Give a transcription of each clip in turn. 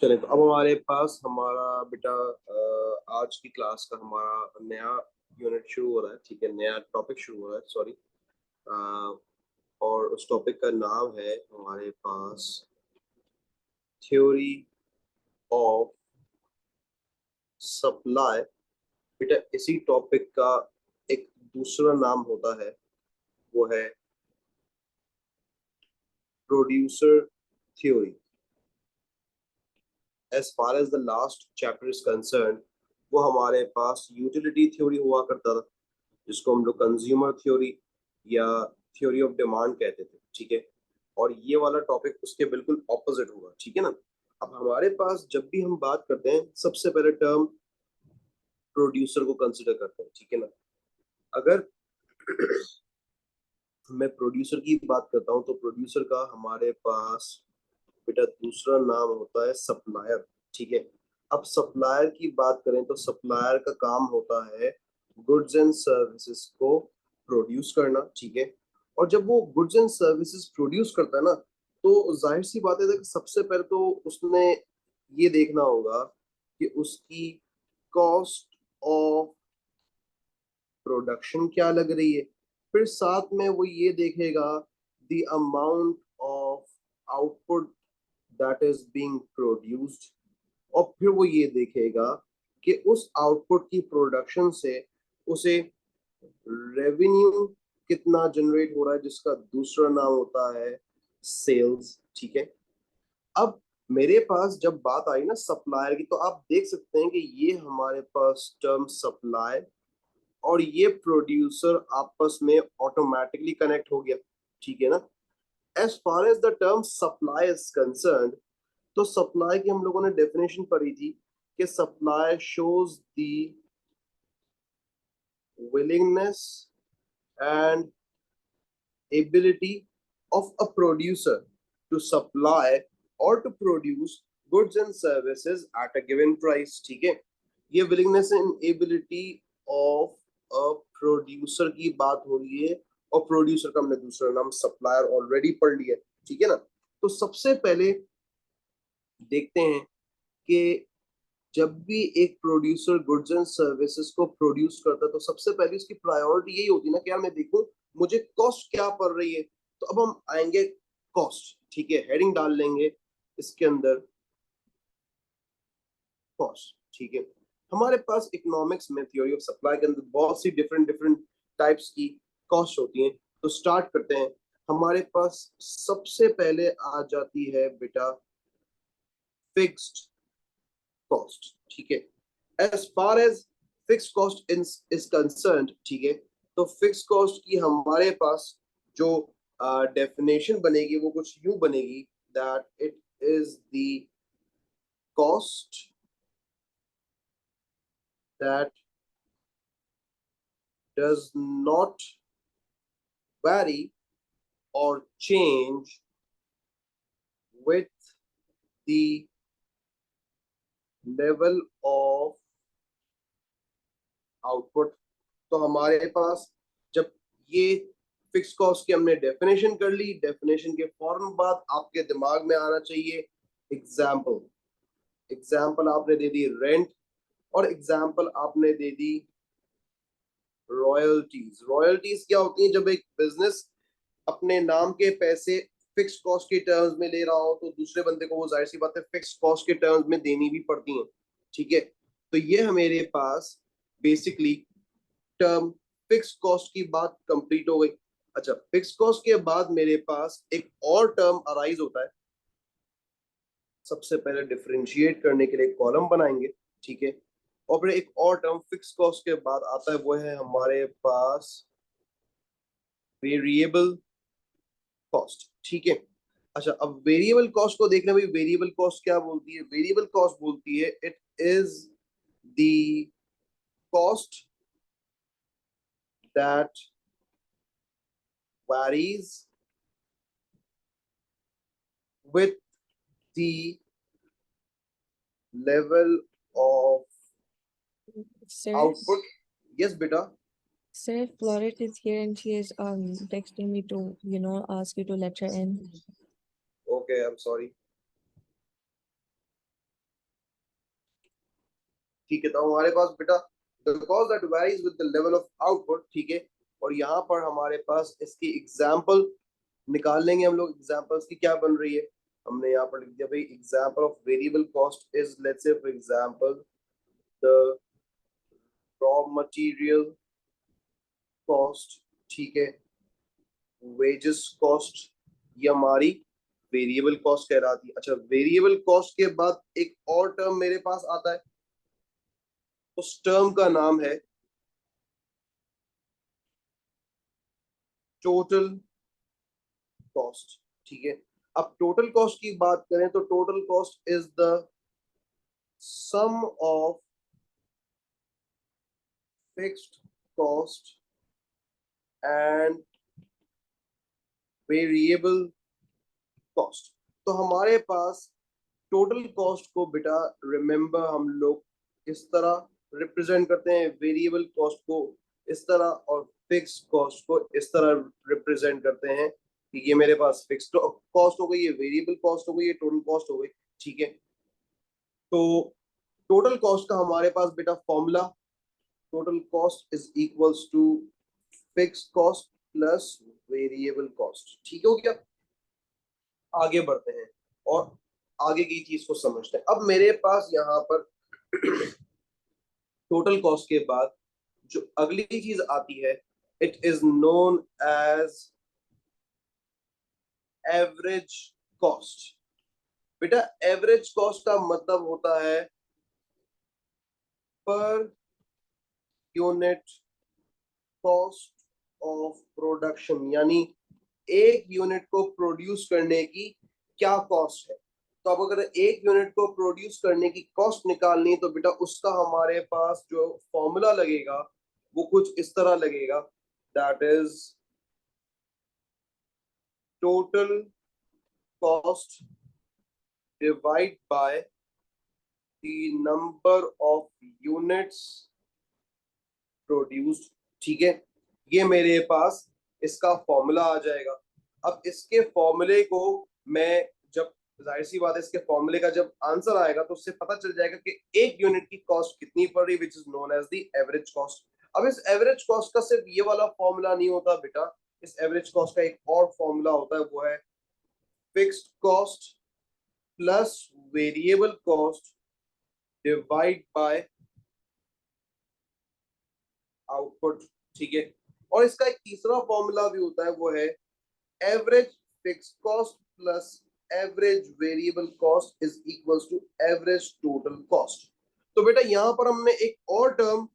चले तो अब हमारे पास हमारा बेटा आज की क्लास का हमारा नया यूनिट शुरू हो रहा है। ठीक है, नया टॉपिक शुरू हो रहा है, सॉरी। और उस टॉपिक का नाम है हमारे पास थ्योरी ऑफ सप्लाई। बेटा इसी टॉपिक का एक दूसरा नाम होता है, वो है producer theory. As far as the last chapter is concern, वो हमारे पास यूटिलिटी थ्योरी हुआ करता था, जिसको हम लोग कंज्यूमर थ्योरी या थ्योरी ऑफ डिमांड कहते थे। ठीक है, और ये वाला टॉपिक उसके बिल्कुल ऑपोजिट होगा। ठीक है ना। अब हमारे पास जब भी हम बात करते हैं, सबसे पहले टर्म प्रोड्यूसर को कंसिडर करते हैं। ठीक है ना। अगर मैं प्रोड्यूसर की बात करता हूँ तो प्रोड्यूसर का हमारे पास बेटा दूसरा नाम होता है सप्लायर। ठीक है, अब सप्लायर की बात करें तो सप्लायर का काम होता है गुड्स एंड सर्विसेज को प्रोड्यूस करना। ठीक है, और जब वो गुड्स एंड सर्विसेज प्रोड्यूस करता है ना, तो जाहिर सी बात है कि सबसे पहले तो उसने ये देखना होगा कि उसकी कॉस्ट ऑफ प्रोडक्शन क्या लग रही है। फिर साथ में वो ये देखेगा the amount of output that is being produced, और फिर वो ये देखेगा कि उस आउटपुट की प्रोडक्शन से उसे रेवेन्यू कितना जनरेट हो रहा है, जिसका दूसरा नाम होता है सेल्स। ठीक है, अब मेरे पास जब बात आई ना सप्लायर की, तो आप देख सकते हैं कि ये हमारे पास टर्म सप्लाई और ये प्रोड्यूसर आपस में ऑटोमेटिकली कनेक्ट हो गया। ठीक है ना। As far as the term supply is concern, तो सप्लाई की हम लोगों ने डेफिनेशन पढ़ी थी कि supply shows the willingness and ability of a producer to supply or to produce goods and services at a given price। ठीक है, ये willingness and ability of a producer की बात हो रही है, और प्रोड्यूसर का हमने दूसरा नाम सप्लायर ऑलरेडी पढ़ लिया। ठीक है ना। तो सबसे पहले देखते हैं कि जब भी एक प्रोड्यूसर गुड्स एंड सर्विसेज को प्रोड्यूस करता है, तो सबसे पहले उसकी प्रायोरिटी यही होती है ना कि यार मैं देखूं मुझे कॉस्ट क्या पड़ रही है। तो अब हम आएंगे कॉस्ट। ठीक है, हेडिंग डाल लेंगे इसके अंदर कॉस्ट। ठीक है, हमारे पास इकोनॉमिक्स में थ्योरी ऑफ सप्लाई के अंदर बहुत सी डिफरेंट डिफरेंट टाइप्स की कॉस्ट होती हैं। तो स्टार्ट करते हैं। हमारे पास सबसे पहले आ जाती है बेटा फिक्स्ड कॉस्ट। ठीक है, as far as fix cost is concern, ठीक है, तो फिक्स कॉस्ट की हमारे पास जो डेफिनेशन बनेगी वो कुछ यूं बनेगी that it is the cost that does not vary or change with the level of output. तो हमारे पास जब ये फिक्स कॉस्ट की हमने डेफिनेशन कर ली, डेफिनेशन के फौरन बाद आपके दिमाग में आना चाहिए एग्जाम्पल। एग्जाम्पल आपने दे दी रेंट, और एग्जाम्पल आपने दे दी रॉयल्टीज। रॉयल्टीज क्या होती है? जब एक बिजनेस अपने नाम के पैसे फिक्स कॉस्ट के टर्म्स में ले रहा हो, तो दूसरे बंदे को वो जाहिर सी बात है फिक्स कॉस्ट के टर्म्स में देनी भी पड़ती है। ठीक है, तो ये मेरे पास बेसिकली टर्म फिक्स कॉस्ट की बात कंप्लीट हो गई। अच्छा, फिक्स कॉस्ट के बाद मेरे पास एक और टर्म अराइज होता है। सबसे पहले डिफरेंशिएट करने के लिए एक कॉलम बनाएंगे। ठीक है, और फिर एक और टर्म फिक्स कॉस्ट के बाद आता है, वो है हमारे पास वेरिएबल कॉस्ट। ठीक है, अच्छा अब वेरिएबल कॉस्ट को देखना भाई, वेरिएबल कॉस्ट क्या बोलती है? वेरिएबल कॉस्ट बोलती है it is the cost that varies with the level of Sir, output। Yes beta। sir, Florette is here and she is texting me to ask you to let her in. Okay, I'm sorry। ठीक है, तो हमारे पास बेटा the cost that varies with the level of output, ठीक है। और यहाँ पर हमारे पास इसकी एग्जाम्पल निकाल लेंगे हम लोग। एग्जाम्पल्स की क्या बन रही है, हमने यहाँ पर लिख दिया भाई example of variable cost is, let's say for example the raw material cost, ठीक है, वेजेस कॉस्ट, ये हमारी वेरिएबल कॉस्ट कहलाती है। अच्छा, वेरिएबल कॉस्ट के बाद एक और टर्म मेरे पास आता है, उस टर्म का नाम है टोटल कॉस्ट, ठीक है। अब टोटल कॉस्ट की बात करें तो total cost is the sum of fixed cost and variable cost. तो हमारे पास टोटल कॉस्ट को बेटा रिमेंबर हम लोग इस तरह रिप्रेजेंट करते हैं, वेरिएबल कॉस्ट को इस तरह और फिक्स कॉस्ट को इस तरह रिप्रेजेंट करते हैं कि ये मेरे पास फिक्स कॉस्ट हो गई, ये वेरिएबल कॉस्ट हो गई, ये टोटल कॉस्ट हो गई, ठीक है। तो टोटल कॉस्ट का हमारे पास बेटा formula, total cost is equals to fix cost plus variable cost, ठीक हो गया। आगे बढ़ते हैं और आगे की चीज को समझते हैं। अब मेरे पास यहाँ पर टोटल कॉस्ट के बाद जो अगली चीज आती है, it is known as average cost. बेटा एवरेज कॉस्ट का मतलब होता है per unit cost of production, यानी एक यूनिट को प्रोड्यूस करने की क्या कॉस्ट है। तो अब अगर एक यूनिट को प्रोड्यूस करने की कॉस्ट निकालनी है तो बेटा उसका हमारे पास जो फॉर्मूला लगेगा वो कुछ इस तरह लगेगा, that is total cost divide by the number of units produced, ठीक है। ये मेरे पास इसका फॉर्मूला आ जाएगा। अब इसके फॉर्मूले को मैं जब, जाहिर सी बात है इसके फॉर्मूले का जब आंसर आएगा तो उससे पता चल जाएगा कि एक यूनिट की कॉस्ट कितनी पड़ रही, which is known as the average cost. अब इस एवरेज कॉस्ट का सिर्फ ये वाला फॉर्मूला नहीं होता बेटा, इस एवरेज कॉस्ट का एक और फॉर्मूला होता है, वो है fixed cost plus variable cost divide by output, ठीक है। और इसका एक तीसरा फॉर्मूला भी होता है, वो है average fixed cost plus average variable cost is equals to average total cost. तो बेटा यहां पर हमने एक और टर्म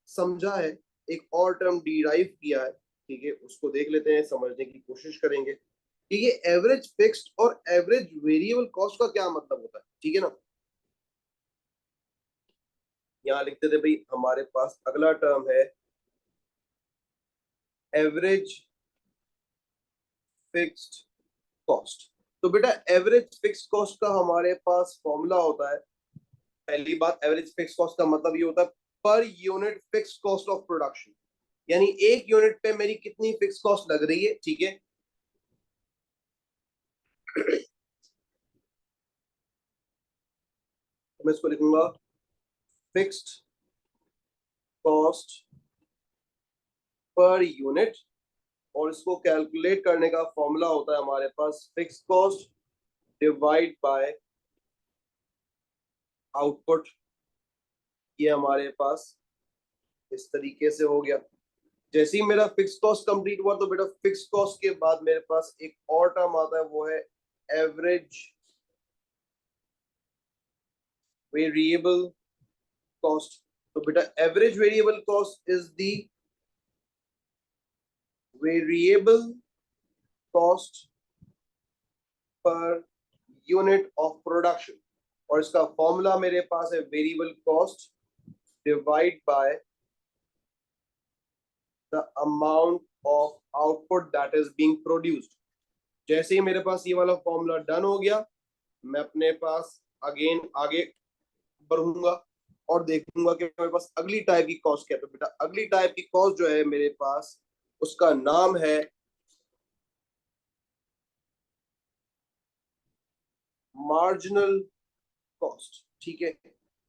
समझा है, एक और टर्म डिराइव किया है, ठीक है, उसको देख लेते हैं, समझने की कोशिश करेंगे कि ये एवरेज फिक्स्ड और एवरेज वेरिएबल कॉस्ट का क्या मतलब होता है, ठीक है ना। यहां लिखते थे भाई हमारे पास अगला टर्म है एवरेज फिक्स्ड कॉस्ट। तो बेटा एवरेज फिक्स कॉस्ट का हमारे पास फॉर्मूला होता है, पहली बात एवरेज फिक्स कॉस्ट का मतलब ये होता है per unit fix cost of production, यानी एक यूनिट पे मेरी कितनी फिक्स कॉस्ट लग रही है, ठीक है। तो मैं इसको लिखूंगा फिक्स्ड कॉस्ट पर यूनिट, और इसको कैलकुलेट करने का फॉर्मूला होता है हमारे पास fix cost divide by output. ये हमारे पास इस तरीके से हो गया। जैसे ही मेरा फिक्स कॉस्ट कंप्लीट हुआ तो बेटा फिक्स कॉस्ट के बाद मेरे पास एक और टर्म आता है, वो है एवरेज वेरिएबल कॉस्ट। तो बेटा average variable cost is the variable cost per unit of production, और इसका फॉर्मूला मेरे पास है variable cost divide by the amount of output that is being produced. जैसे ही मेरे पास ये वाला फॉर्मूला डन हो गया, मैं अपने पास अगेन आगे बढ़ूंगा और देखूंगा कि मेरे पास अगली टाइप की कॉस्ट क्या है। तो बेटा अगली टाइप की कॉस्ट जो है मेरे पास, उसका नाम है मार्जिनल कॉस्ट, ठीक है।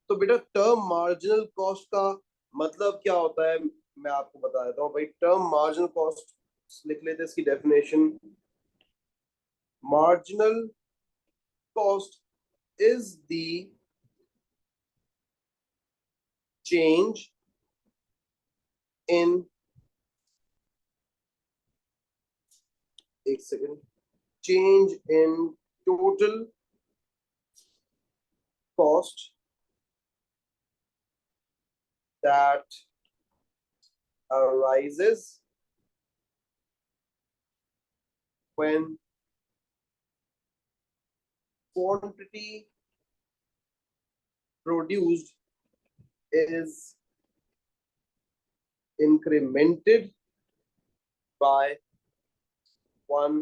तो बेटा टर्म मार्जिनल कॉस्ट का मतलब क्या होता है, मैं आपको बता देता हूँ भाई। टर्म मार्जिनल कॉस्ट लिख लेते हैं इसकी definition. Marginal cost is the change in, एक second, change in total cost that arises when quantity produced is incremented by 1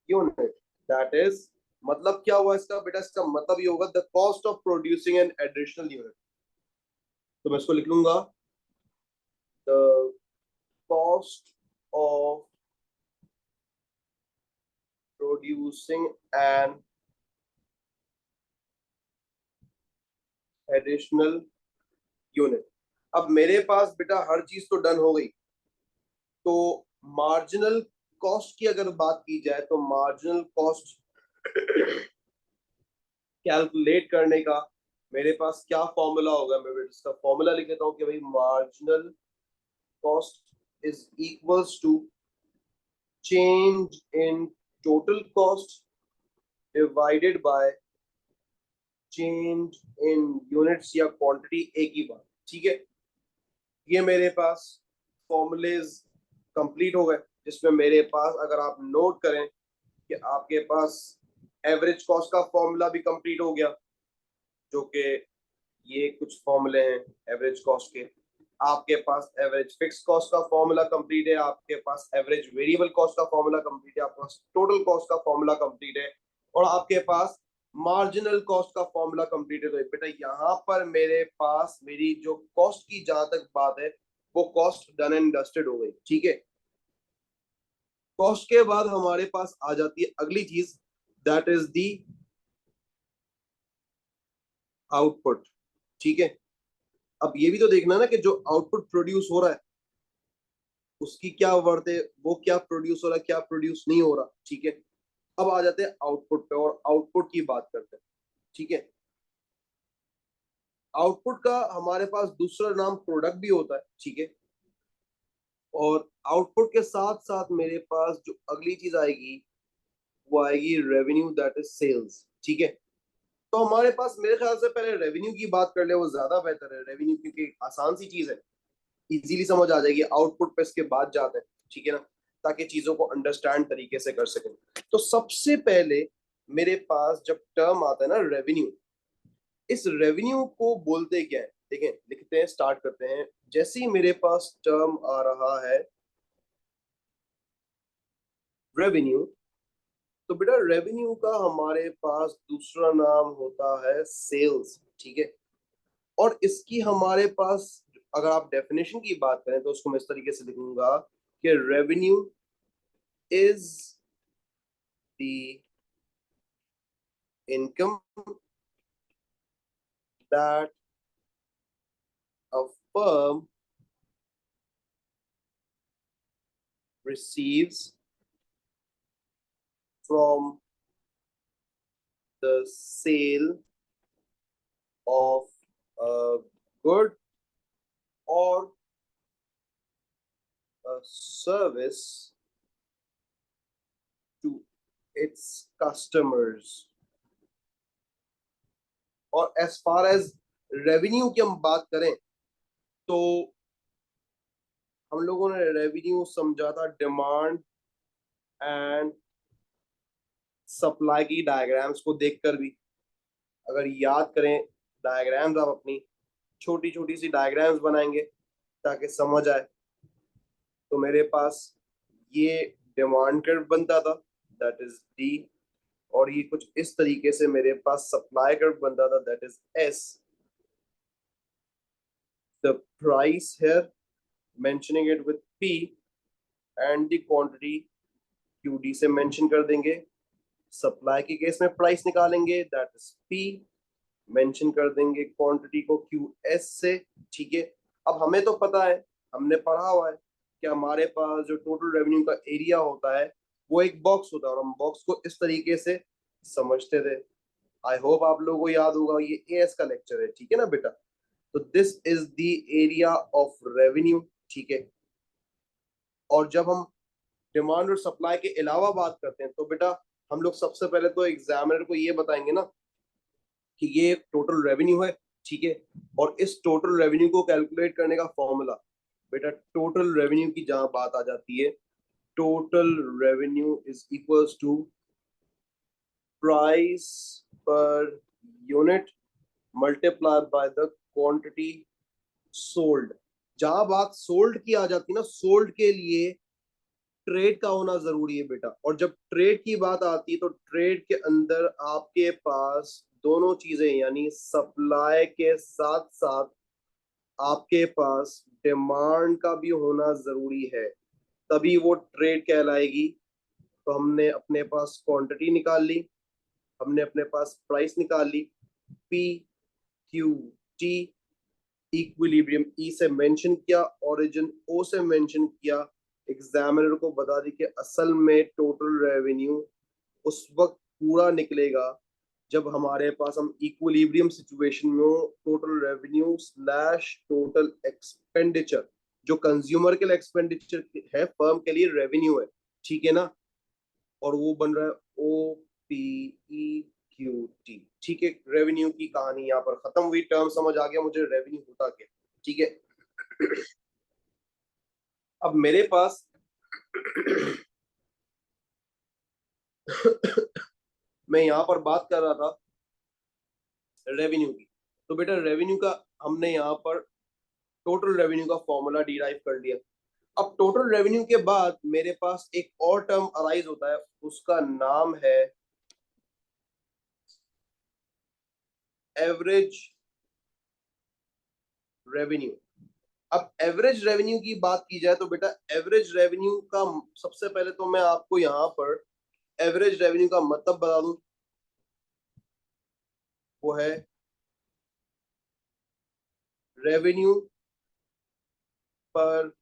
unit. That is, मतलब क्या हुआ इसका बेटा, इसका मतलब ये होगा the cost of producing an additional unit. तो मैं इसको लिख लूंगा, the cost of producing an additional unit. अब मेरे पास बेटा हर चीज तो डन हो गई, तो मार्जिनल कॉस्ट की अगर बात की जाए तो मार्जिनल कॉस्ट कैलकुलेट करने का मेरे पास क्या फॉर्मूला होगा, मैं इसका फॉर्मूला लिख लेता हूं कि भाई marginal cost is equals to change in total cost divided by change in units या क्वांटिटी, एक ही बात, ठीक है। ये मेरे पास फॉर्मूलेज कंप्लीट हो गए, जिसमें मेरे पास अगर आप नोट करें कि आपके पास एवरेज कॉस्ट का फॉर्मूला भी कंप्लीट हो गया, जो कि ये कुछ फॉर्मूले हैं एवरेज कॉस्ट के। आपके पास एवरेज फिक्स कॉस्ट का फॉर्मूला कंप्लीट है, आपके पास एवरेज वेरिएबल कॉस्ट का फॉर्मूला कंप्लीट है, आपके पास टोटल कॉस्ट का फॉर्मूला कंप्लीट है, और आपके पास मार्जिनल कॉस्ट का फॉर्मूला कंप्लीट है। तो बेटा यहाँ पर मेरे पास मेरी जो कॉस्ट की जहां तक बात है वो कॉस्ट डन एंड डस्टेड हो गई, ठीक है। कॉस्ट के बाद हमारे पास आ जाती है अगली चीज, दैट इज दी आउटपुट, ठीक है। अब ये भी तो देखना ना कि जो आउटपुट प्रोड्यूस हो रहा है उसकी क्या वर्थ है, वो क्या प्रोड्यूस हो रहा है, क्या प्रोड्यूस नहीं हो रहा, ठीक है। अब आ जाते हैं आउटपुट पे और आउटपुट की बात करते हैं, ठीक है। आउटपुट का हमारे पास दूसरा नाम प्रोडक्ट भी होता है, ठीक है। और आउटपुट के साथ साथ मेरे पास जो अगली चीज आएगी वो आएगी रेवेन्यू, दैट इज सेल्स, ठीक है। तो हमारे पास मेरे ख्याल से पहले रेवेन्यू की बात कर ले, वो ज्यादा बेहतर है। रेवेन्यू क्योंकि आसान सी चीज है, इजीली समझ आ जाएगी। आउटपुट पे इसके बाद जाते हैं, ठीक है ना, ताकि चीजों को अंडरस्टैंड तरीके से कर सकें। तो सबसे पहले मेरे पास जब टर्म आता है ना रेवेन्यू, इस रेवेन्यू को बोलते क्या है, देखें लिखते हैं, स्टार्ट करते हैं। जैसे ही मेरे पास टर्म आ रहा है रेवेन्यू, तो बेटा रेवेन्यू का हमारे पास दूसरा नाम होता है सेल्स, ठीक है। और इसकी हमारे पास अगर आप डेफिनेशन की बात करें तो उसको मैं इस तरीके से लिखूंगा कि revenue is the income that a firm receives from the sale of a good or a service to its customers. और as far as रेवेन्यू की हम बात करें तो हम लोगों ने रेवेन्यू समझा था डिमांड एंड सप्लाई की डायग्राम्स को देखकर भी। अगर याद करें डायग्राम्स, आप अपनी छोटी छोटी सी डायग्राम्स बनाएंगे ताकि समझ आए। तो मेरे पास ये डिमांड कर्व बनता था, दैट इज डी, और ये कुछ इस तरीके से मेरे पास सप्लाई कर्व बनता था, that is S. The price here mentioning it with P and the quantity QD से मेंशन कर देंगे। सप्लाई के केस में प्राइस निकालेंगे, दैट इज पी। मेंशन कर देंगे क्वांटिटी को QS से, ठीक है। अब हमें तो पता है, हमने पढ़ा हुआ है कि हमारे पास जो टोटल रेवेन्यू का एरिया होता है वो एक बॉक्स होता है, और हम बॉक्स को इस तरीके से समझते थे। आई होप आप लोगों को याद होगा, ये एएस का लेक्चर है, ठीक है ना बेटा। तो this is the area of revenue, ठीक है। और जब हम डिमांड और सप्लाई के अलावा बात करते हैं तो बेटा हम लोग सबसे पहले तो एग्जामिनर को ये बताएंगे ना कि ये टोटल रेवेन्यू है, ठीक है। और इस टोटल रेवेन्यू को कैलकुलेट करने का फॉर्मूला, बेटा टोटल रेवेन्यू की जहां बात आ जाती है, total revenue is equals to price per unit multiply by the quantity sold. जहां बात सोल्ड की आ जाती है ना, सोल्ड के लिए ट्रेड का होना जरूरी है बेटा। और जब ट्रेड की बात आती है तो ट्रेड के अंदर आपके पास दोनों चीजें, यानी सप्लाई के साथ साथ आपके पास डिमांड का भी होना जरूरी है, तभी वो ट्रेड कहलाएगी। तो हमने अपने पास क्वांटिटी निकाल ली, हमने अपने पास प्राइस निकाल ली, PQT, इक्विलिब्रियम ई से मेंशन किया, ओरिजिन ओ से मेंशन किया। एग्जामिनर को बता दी कि असल में टोटल रेवेन्यू उस वक्त पूरा निकलेगा जब हमारे पास हम इक्विलिब्रियम सिचुएशन में हो। Total revenue slash total expenditure, जो कंज्यूमर के लिए एक्सपेंडिचर है, फर्म के लिए रेवेन्यू है, ठीक है ना। और वो बन रहा है OPEQT, ठीक है। रेवेन्यू की कहानी यहाँ पर खत्म हुई, टर्म समझ आ गया मुझे रेवेन्यू होता क्या, ठीक है। अब मेरे पास मैं यहाँ पर बात कर रहा था रेवेन्यू की। तो बेटा रेवेन्यू का हमने यहाँ पर टोटल रेवेन्यू का फॉर्मूला डिराइव कर लिया। अब टोटल रेवेन्यू के बाद मेरे पास एक और टर्म अराइज होता है, उसका नाम है एवरेज रेवेन्यू। अब एवरेज रेवेन्यू की बात की जाए तो बेटा एवरेज रेवेन्यू का सबसे पहले तो मैं आपको यहाँ पर एवरेज रेवेन्यू का मतलब बता दूं, वो है रेवेन्यू पर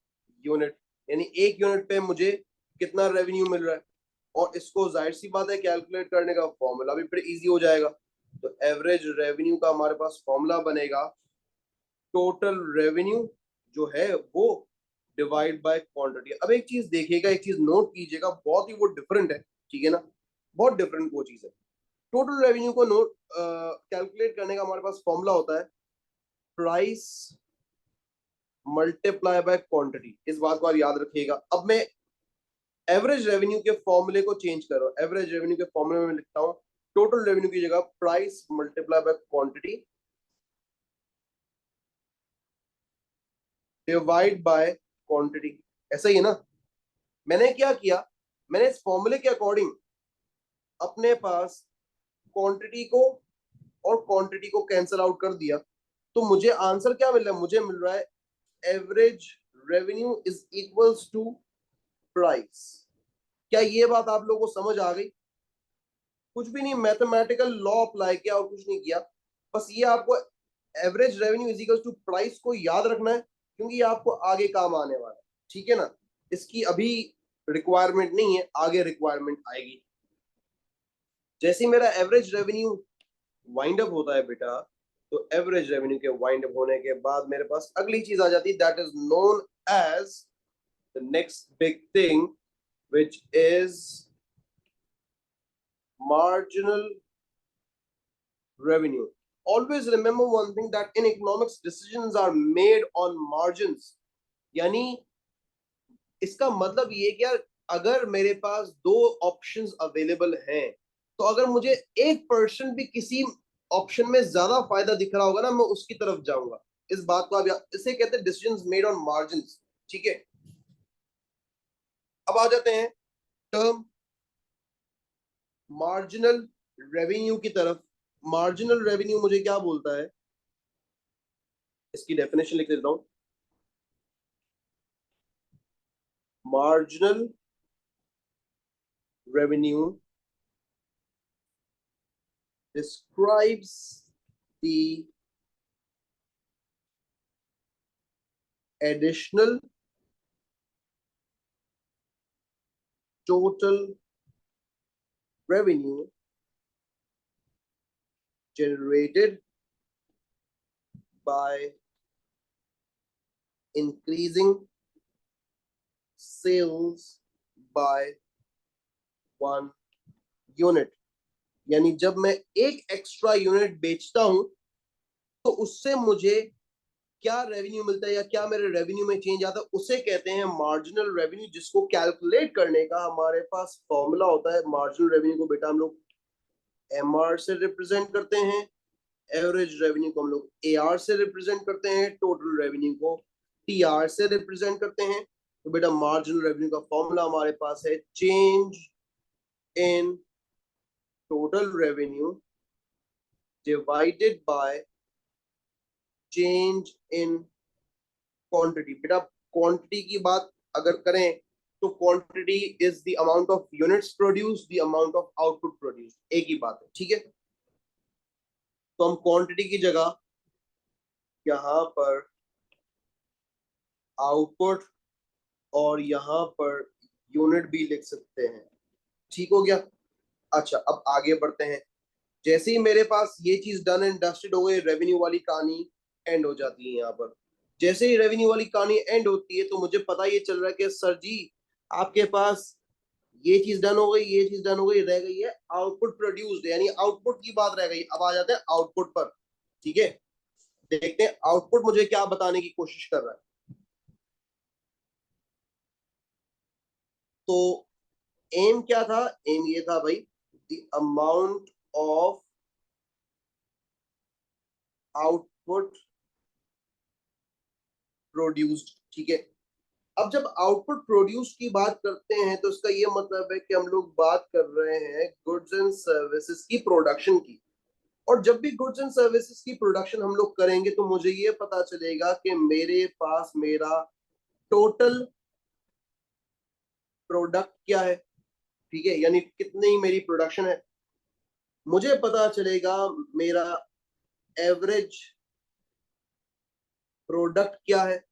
यूनिट, यानी एक यूनिट पे मुझे कितना रेवेन्यू मिल रहा है। और इसको जाहिर सी बात है कैलकुलेट करने का फॉर्मूला भी फिर इजी हो जाएगा। तो एवरेज रेवेन्यू का हमारे पास फॉर्मूला बनेगा टोटल रेवेन्यू जो है वो डिवाइड बाय क्वांटिटी। अब एक चीज देखिएगा, एक चीज नोट कीजिएगा, बहुत ही वो डिफरेंट है, ठीक है ना, बहुत डिफरेंट वो चीज है। टोटल रेवेन्यू को नोट कैलकुलेट करने का हमारे पास फॉर्मूला होता है प्राइस मल्टीप्लाई बाय क्वांटिटी। इस बात को आप याद रखिएगा। अब मैं एवरेज रेवेन्यू के फॉर्मूले को चेंज कर रहा हूं, एवरेज रेवेन्यू के फॉर्मूले में लिखता हूं टोटल रेवेन्यू की जगह price multiply by quantity divide by quantity. ऐसा ही है ना। मैंने क्या किया, मैंने इस फॉर्मूले के अकॉर्डिंग अपने पास क्वांटिटी को और क्वांटिटी को कैंसिल आउट कर दिया। तो मुझे आंसर क्या मिल रहा है, मुझे मिल रहा है average revenue is equals to price. क्या ये बात आप लोगों को समझ आ गई? कुछ भी नहीं, मैथमेटिकल लॉ अप्लाई किया और कुछ नहीं किया। बस ये आपको average revenue is equals to price को याद रखना है, क्योंकि ये आपको आगे काम आने वाला है, ठीक है ना। इसकी अभी रिक्वायरमेंट नहीं है, आगे रिक्वायरमेंट आएगी। जैसे ही मेरा एवरेज रेवेन्यू वाइंड अप होता है बेटा, तो एवरेज रेवेन्यू के वाइंड अप होने के बाद मेरे पास अगली चीज आ जाती है, that is known as the next big thing, which is marginal revenue. Always remember one thing, that in economics decisions are made on margins. यानी इसका मतलब ये कि यार अगर मेरे पास दो ऑप्शंस अवेलेबल हैं, तो अगर मुझे 1% भी किसी ऑप्शन में ज्यादा फायदा दिख रहा होगा ना, मैं उसकी तरफ जाऊंगा। इस बात को आप इसे कहते हैं डिसीजंस मेड ऑन मार्जिन्स, ठीक है। अब आ जाते हैं टर्म मार्जिनल रेवेन्यू की तरफ। मार्जिनल रेवेन्यू मुझे क्या बोलता है, इसकी डेफिनेशन लिख देता हूं। Marginal revenue describes the additional total revenue generated by increasing sales by 1 unit. यानी जब मैं एक एक्स्ट्रा यूनिट बेचता हूं तो उससे मुझे क्या रेवेन्यू मिलता है या क्या मेरे रेवेन्यू में चेंज आता है, उसे कहते हैं मार्जिनल रेवेन्यू, जिसको कैलकुलेट करने का हमारे पास फॉर्मूला होता है। मार्जिनल रेवेन्यू को बेटा हम लोग एमआर से रिप्रेजेंट करते हैं, एवरेज रेवेन्यू को हम लोग एआर से रिप्रेजेंट करते हैं, टोटल रेवेन्यू को टीआर से रिप्रेजेंट करते हैं। तो बेटा मार्जिनल रेवेन्यू का फॉर्मूला हमारे पास है change in total revenue divided by change in quantity. बेटा क्वांटिटी की बात अगर करें तो quantity is the amount of units produce, the amount of output produce, एक ही बात है, ठीक है। तो हम क्वांटिटी की जगह यहां पर आउटपुट और यहां पर यूनिट भी लिख सकते हैं, ठीक हो गया। अच्छा अब आगे बढ़ते हैं। जैसे ही मेरे पास ये चीज डन एंड डस्टेड हो गई, रेवेन्यू वाली कहानी एंड हो जाती है। यहाँ पर जैसे ही रेवेन्यू वाली कहानी एंड होती है तो मुझे पता ये चल रहा है कि सर जी आपके पास ये चीज डन हो गई, ये चीज डन हो गई, रह गई है आउटपुट प्रोड्यूस्ड, यानी आउटपुट की बात रह गई। अब आ जाते हैं आउटपुट पर, ठीक है। देखते हैं आउटपुट मुझे क्या बताने की कोशिश कर रहा है। तो एम क्या था? एम ये था भाई, the amount of output produced, ठीक है। अब जब आउटपुट प्रोड्यूस की बात करते हैं तो इसका ये मतलब है कि हम लोग बात कर रहे हैं गुड्स एंड सर्विसेज की प्रोडक्शन की। और जब भी गुड्स एंड सर्विसेज की प्रोडक्शन हम लोग करेंगे तो मुझे ये पता चलेगा कि मेरे पास मेरा टोटल प्रोडक्ट क्या है, ठीक है, यानी कितनी मेरी प्रोडक्शन है। मुझे पता चलेगा मेरा एवरेज प्रोडक्ट क्या है,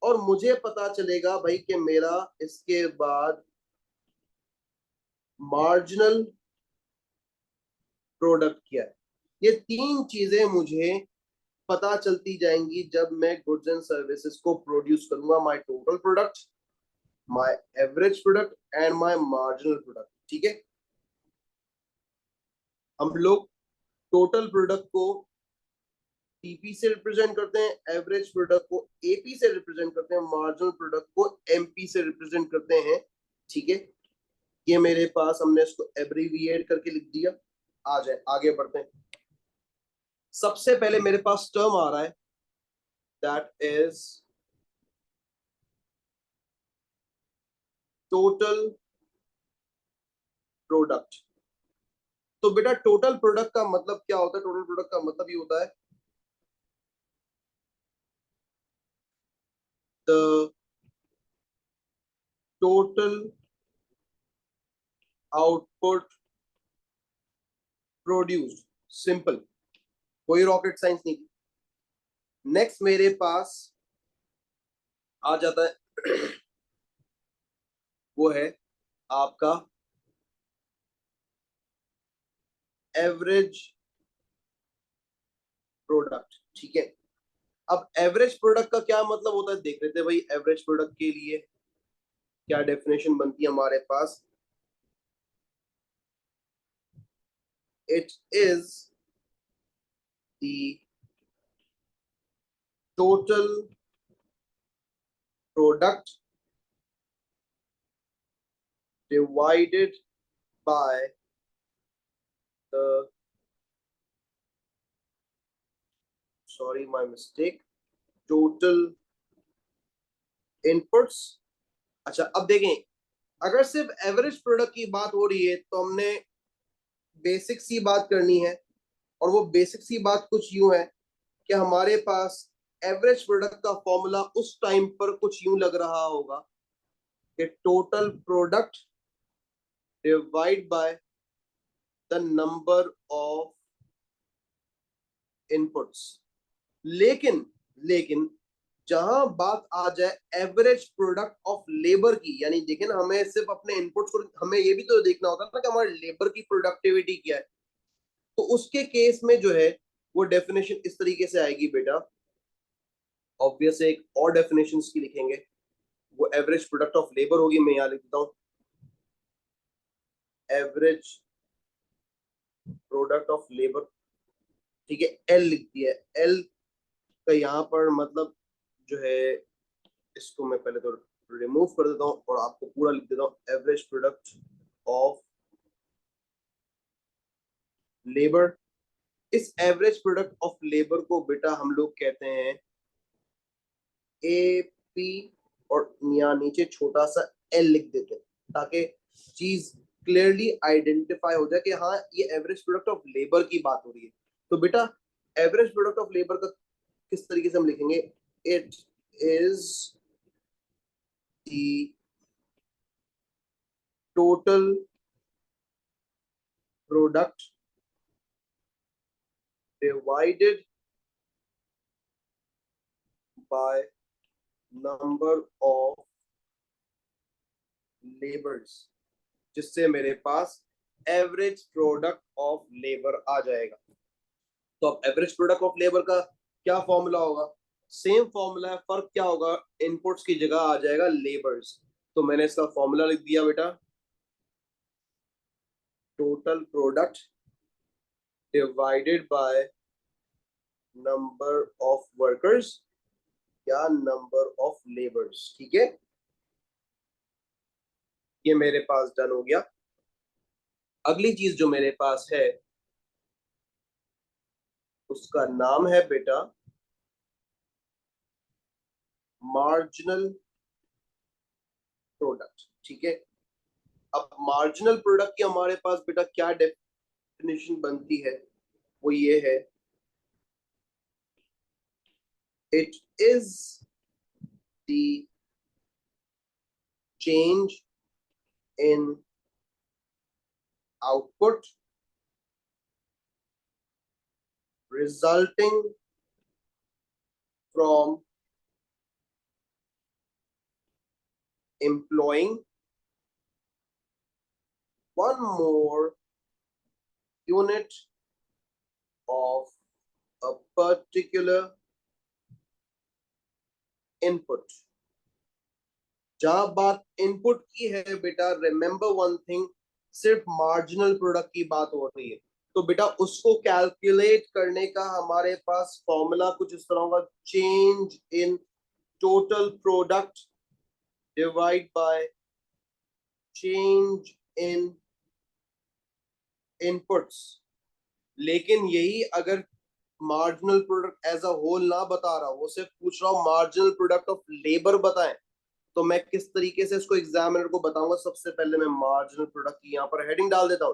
और मुझे पता चलेगा भाई कि मेरा इसके बाद मार्जिनल प्रोडक्ट क्या है। ये तीन चीजें मुझे पता चलती जाएंगी जब मैं गुड्स एंड सर्विसेज को प्रोड्यूस करूंगा। My total product, my average product and my marginal product, ठीक है। हम लोग टोटल प्रोडक्ट को टीपी से रिप्रेजेंट करते हैं, एवरेज प्रोडक्ट को एपी से रिप्रेजेंट करते हैं, मार्जिनल प्रोडक्ट को एमपी से रिप्रेजेंट करते हैं, ठीक है। ये मेरे पास हमने इसको एब्रीविएट करके लिख दिया। आ जाए आगे बढ़ते हैं। सबसे पहले मेरे पास टर्म आ रहा है, दैट इज टोटल प्रोडक्ट। तो बेटा टोटल प्रोडक्ट का मतलब क्या होता है? टोटल प्रोडक्ट का मतलब ये होता है the total output produced, simple, कोई रॉकेट साइंस नहीं। नेक्स्ट मेरे पास आ जाता है वो है आपका एवरेज प्रोडक्ट, ठीक है। अब एवरेज प्रोडक्ट का क्या मतलब होता है देख लेते हैं भाई। एवरेज प्रोडक्ट के लिए क्या डेफिनेशन बनती है हमारे पास? It is the total product divided by the, sorry my mistake, total inputs. अच्छा अब देखें, अगर सिर्फ एवरेज प्रोडक्ट की बात हो रही है तो हमने बेसिक सी बात करनी है। और वो बेसिक सी बात कुछ यूं है कि हमारे पास एवरेज प्रोडक्ट का फॉर्मूला उस टाइम पर कुछ यूं लग रहा होगा कि total product divide by the number of inputs. लेकिन लेकिन जहां बात आ जाए एवरेज प्रोडक्ट ऑफ लेबर की, यानी देखें ना, हमें सिर्फ अपने इनपुट्स को, हमें ये भी तो देखना होता है ना कि हमारे लेबर की प्रोडक्टिविटी क्या है। तो उसके केस में जो है वो डेफिनेशन इस तरीके से आएगी बेटा। ऑब्वियस एक और डेफिनेशन की लिखेंगे, वो एवरेज प्रोडक्ट ऑफ लेबर होगी। मैं यहां लिख देता हूं एवरेज प्रोडक्ट ऑफ लेबर, ठीक है, एल लिख दिया है। एल का यहाँ पर मतलब जो है, इसको मैं पहले तो रिमूव कर देता हूँ और आपको पूरा लिख देता हूँ एवरेज प्रोडक्ट ऑफ लेबर। इस एवरेज प्रोडक्ट ऑफ लेबर को बेटा हम लोग कहते हैं ए पी, और यहाँ नीचे छोटा सा एल लिख देते हैं ताकि चीज क्लियरली आइडेंटिफाई हो जाए कि हाँ ये एवरेज प्रोडक्ट ऑफ लेबर की बात हो रही है। तो बेटा एवरेज प्रोडक्ट ऑफ लेबर का किस तरीके से हम लिखेंगे, it is the total product divided by number of labors, जिससे मेरे पास एवरेज प्रोडक्ट ऑफ लेबर आ जाएगा। तो अब एवरेज प्रोडक्ट ऑफ लेबर का क्या फॉर्मूला होगा, सेम फॉर्मूला है, फर्क क्या होगा, इनपुट्स की जगह आ जाएगा लेबर्स। तो मैंने इसका फॉर्मूला लिख दिया बेटा, total product divided by number of workers या नंबर ऑफ लेबर्स। ठीक है, ये मेरे पास डन हो गया। अगली चीज जो मेरे पास है उसका नाम है बेटा मार्जिनल प्रोडक्ट। ठीक है, अब मार्जिनल प्रोडक्ट की हमारे पास बेटा क्या डेफिनेशन बनती है, वो ये है, it is the change in output resulting from employing one more unit of a particular input। जहां बात इनपुट की है बेटा, रिमेंबर वन थिंग, सिर्फ मार्जिनल प्रोडक्ट की बात हो रही है। तो बेटा उसको कैलकुलेट करने का हमारे पास फॉर्मूला कुछ इस तरह होगा, change in total product divide by change in inputs. लेकिन यही अगर marginal product as a whole ना बता रहा, वो सिर्फ पूछ रहा हूं मार्जिनल प्रोडक्ट ऑफ लेबर बताएं, तो मैं किस तरीके से इसको एग्जामिनर को बताऊंगा। सबसे पहले मैं मार्जिनल प्रोडक्ट की यहां पर हेडिंग डाल देता हूं,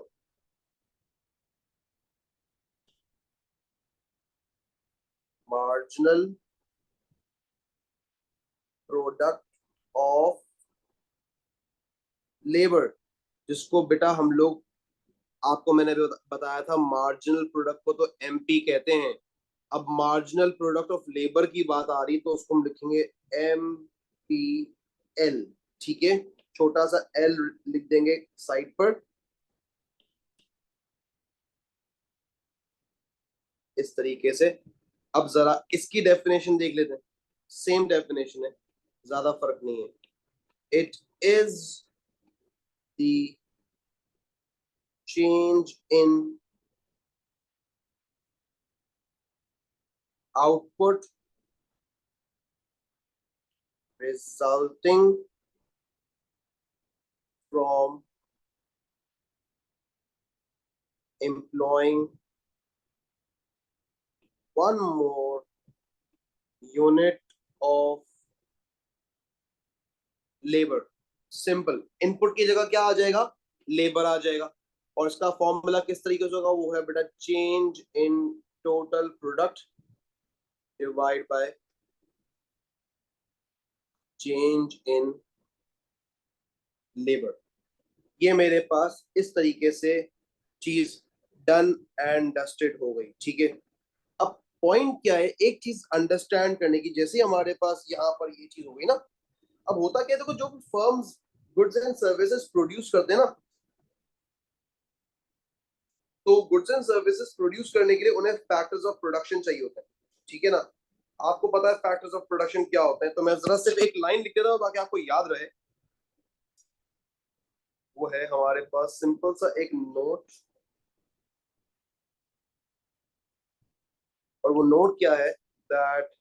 मार्जिनल प्रोडक्ट ऑफ लेबर, जिसको बेटा हम लोग, आपको मैंने भी बताया था मार्जिनल प्रोडक्ट को तो एमपी कहते हैं। अब मार्जिनल प्रोडक्ट ऑफ लेबर की बात आ रही तो उसको हम लिखेंगे एम पी एल। ठीक है, छोटा सा एल लिख देंगे साइड पर इस तरीके से। अब जरा इसकी डेफिनेशन देख लेते हैं, सेम डेफिनेशन है, ज्यादा फर्क नहीं है। It is the change in output resulting from employing one more unit of labor। Simple, input की जगह क्या आ जाएगा, लेबर आ जाएगा। और इसका फॉर्मूला किस तरीके से होगा, वो है बेटा change in total product divide by change in labour. ये मेरे पास इस तरीके से चीज डन एंड डस्टेड हो गई। ठीक है, अब पॉइंट क्या है, एक चीज अंडरस्टैंड करने की, जैसे हमारे पास यहाँ पर ये चीज हो गई ना, अब होता क्या है, देखो जो firms goods and services produce करते हैं ना, तो गुड्स एंड सर्विसेज प्रोड्यूस करने के लिए उन्हें फैक्टर्स ऑफ प्रोडक्शन चाहिए होते हैं, ठीक है ना। आपको पता है फैक्टर्स ऑफ प्रोडक्शन क्या होते हैं, तो मैं जरा सिर्फ एक लाइन लिख देता हूँ ताकि आपको याद रहे। वो है हमारे पास सिंपल सा एक नोट, और वो नोट क्या है, that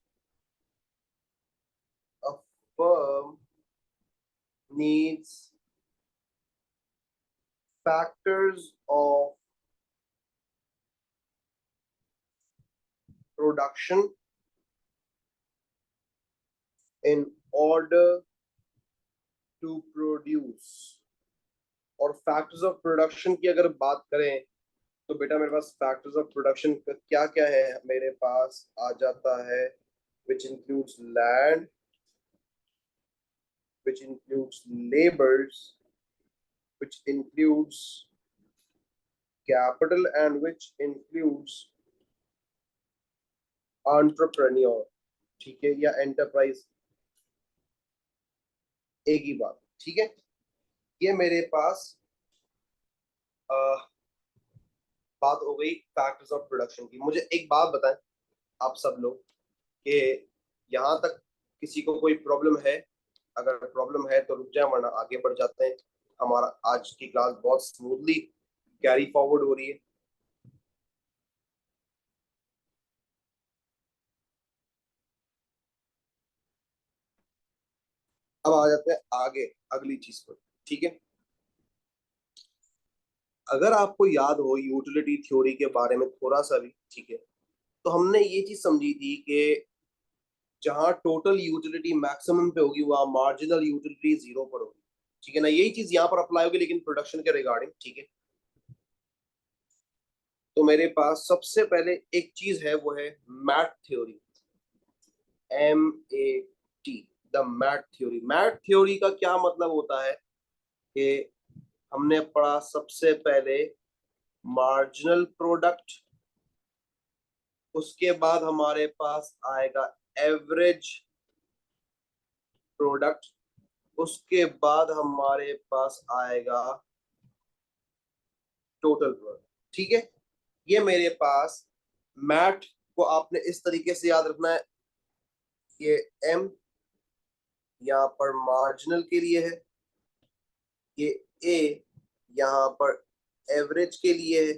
a firm needs factors of production in order to produce। और फैक्टर्स ऑफ प्रोडक्शन की अगर बात करें तो बेटा मेरे पास फैक्टर्स ऑफ प्रोडक्शन क्या क्या है, मेरे पास आ जाता है which includes land, which includes labors, which includes capital, and which includes entrepreneur, ठीक है, या एंटरप्राइज, एक ही बात, ठीक है। ये मेरे पास बात हो गई फैक्टर्स ऑफ प्रोडक्शन की। मुझे एक बात बताएं आप सब लोग कि यहाँ तक किसी को कोई प्रॉब्लम है? अगर प्रॉब्लम है तो रुक जाए, वरना आगे बढ़ जाते हैं। हमारा आज की क्लास बहुत स्मूथली कैरी फॉरवर्ड हो रही है। अब आ जाते हैं आगे अगली चीज पर, ठीक है। अगर आपको याद हो यूटिलिटी थ्योरी के बारे में थोड़ा सा भी, ठीक है, तो हमने ये चीज समझी थी कि जहां टोटल यूटिलिटी मैक्सिमम पे होगी वहां मार्जिनल यूटिलिटी जीरो पर होगी, ठीक है ना। यही चीज यहाँ पर अप्लाई होगी लेकिन प्रोडक्शन के रिगार्डिंग, ठीक है। तो मेरे पास सबसे पहले एक चीज है, वो है MAT theory, MAT, the MAT theory. MAT theory का क्या मतलब होता है कि हमने पढ़ा सबसे पहले मार्जिनल प्रोडक्ट, उसके बाद हमारे पास आएगा एवरेज प्रोडक्ट, उसके बाद हमारे पास आएगा टोटल प्रोडक्ट, ठीक है। ये मेरे पास मैट को आपने इस तरीके से याद रखना है, ये M यहाँ पर मार्जिनल के लिए है, ये A यहाँ पर एवरेज के लिए है,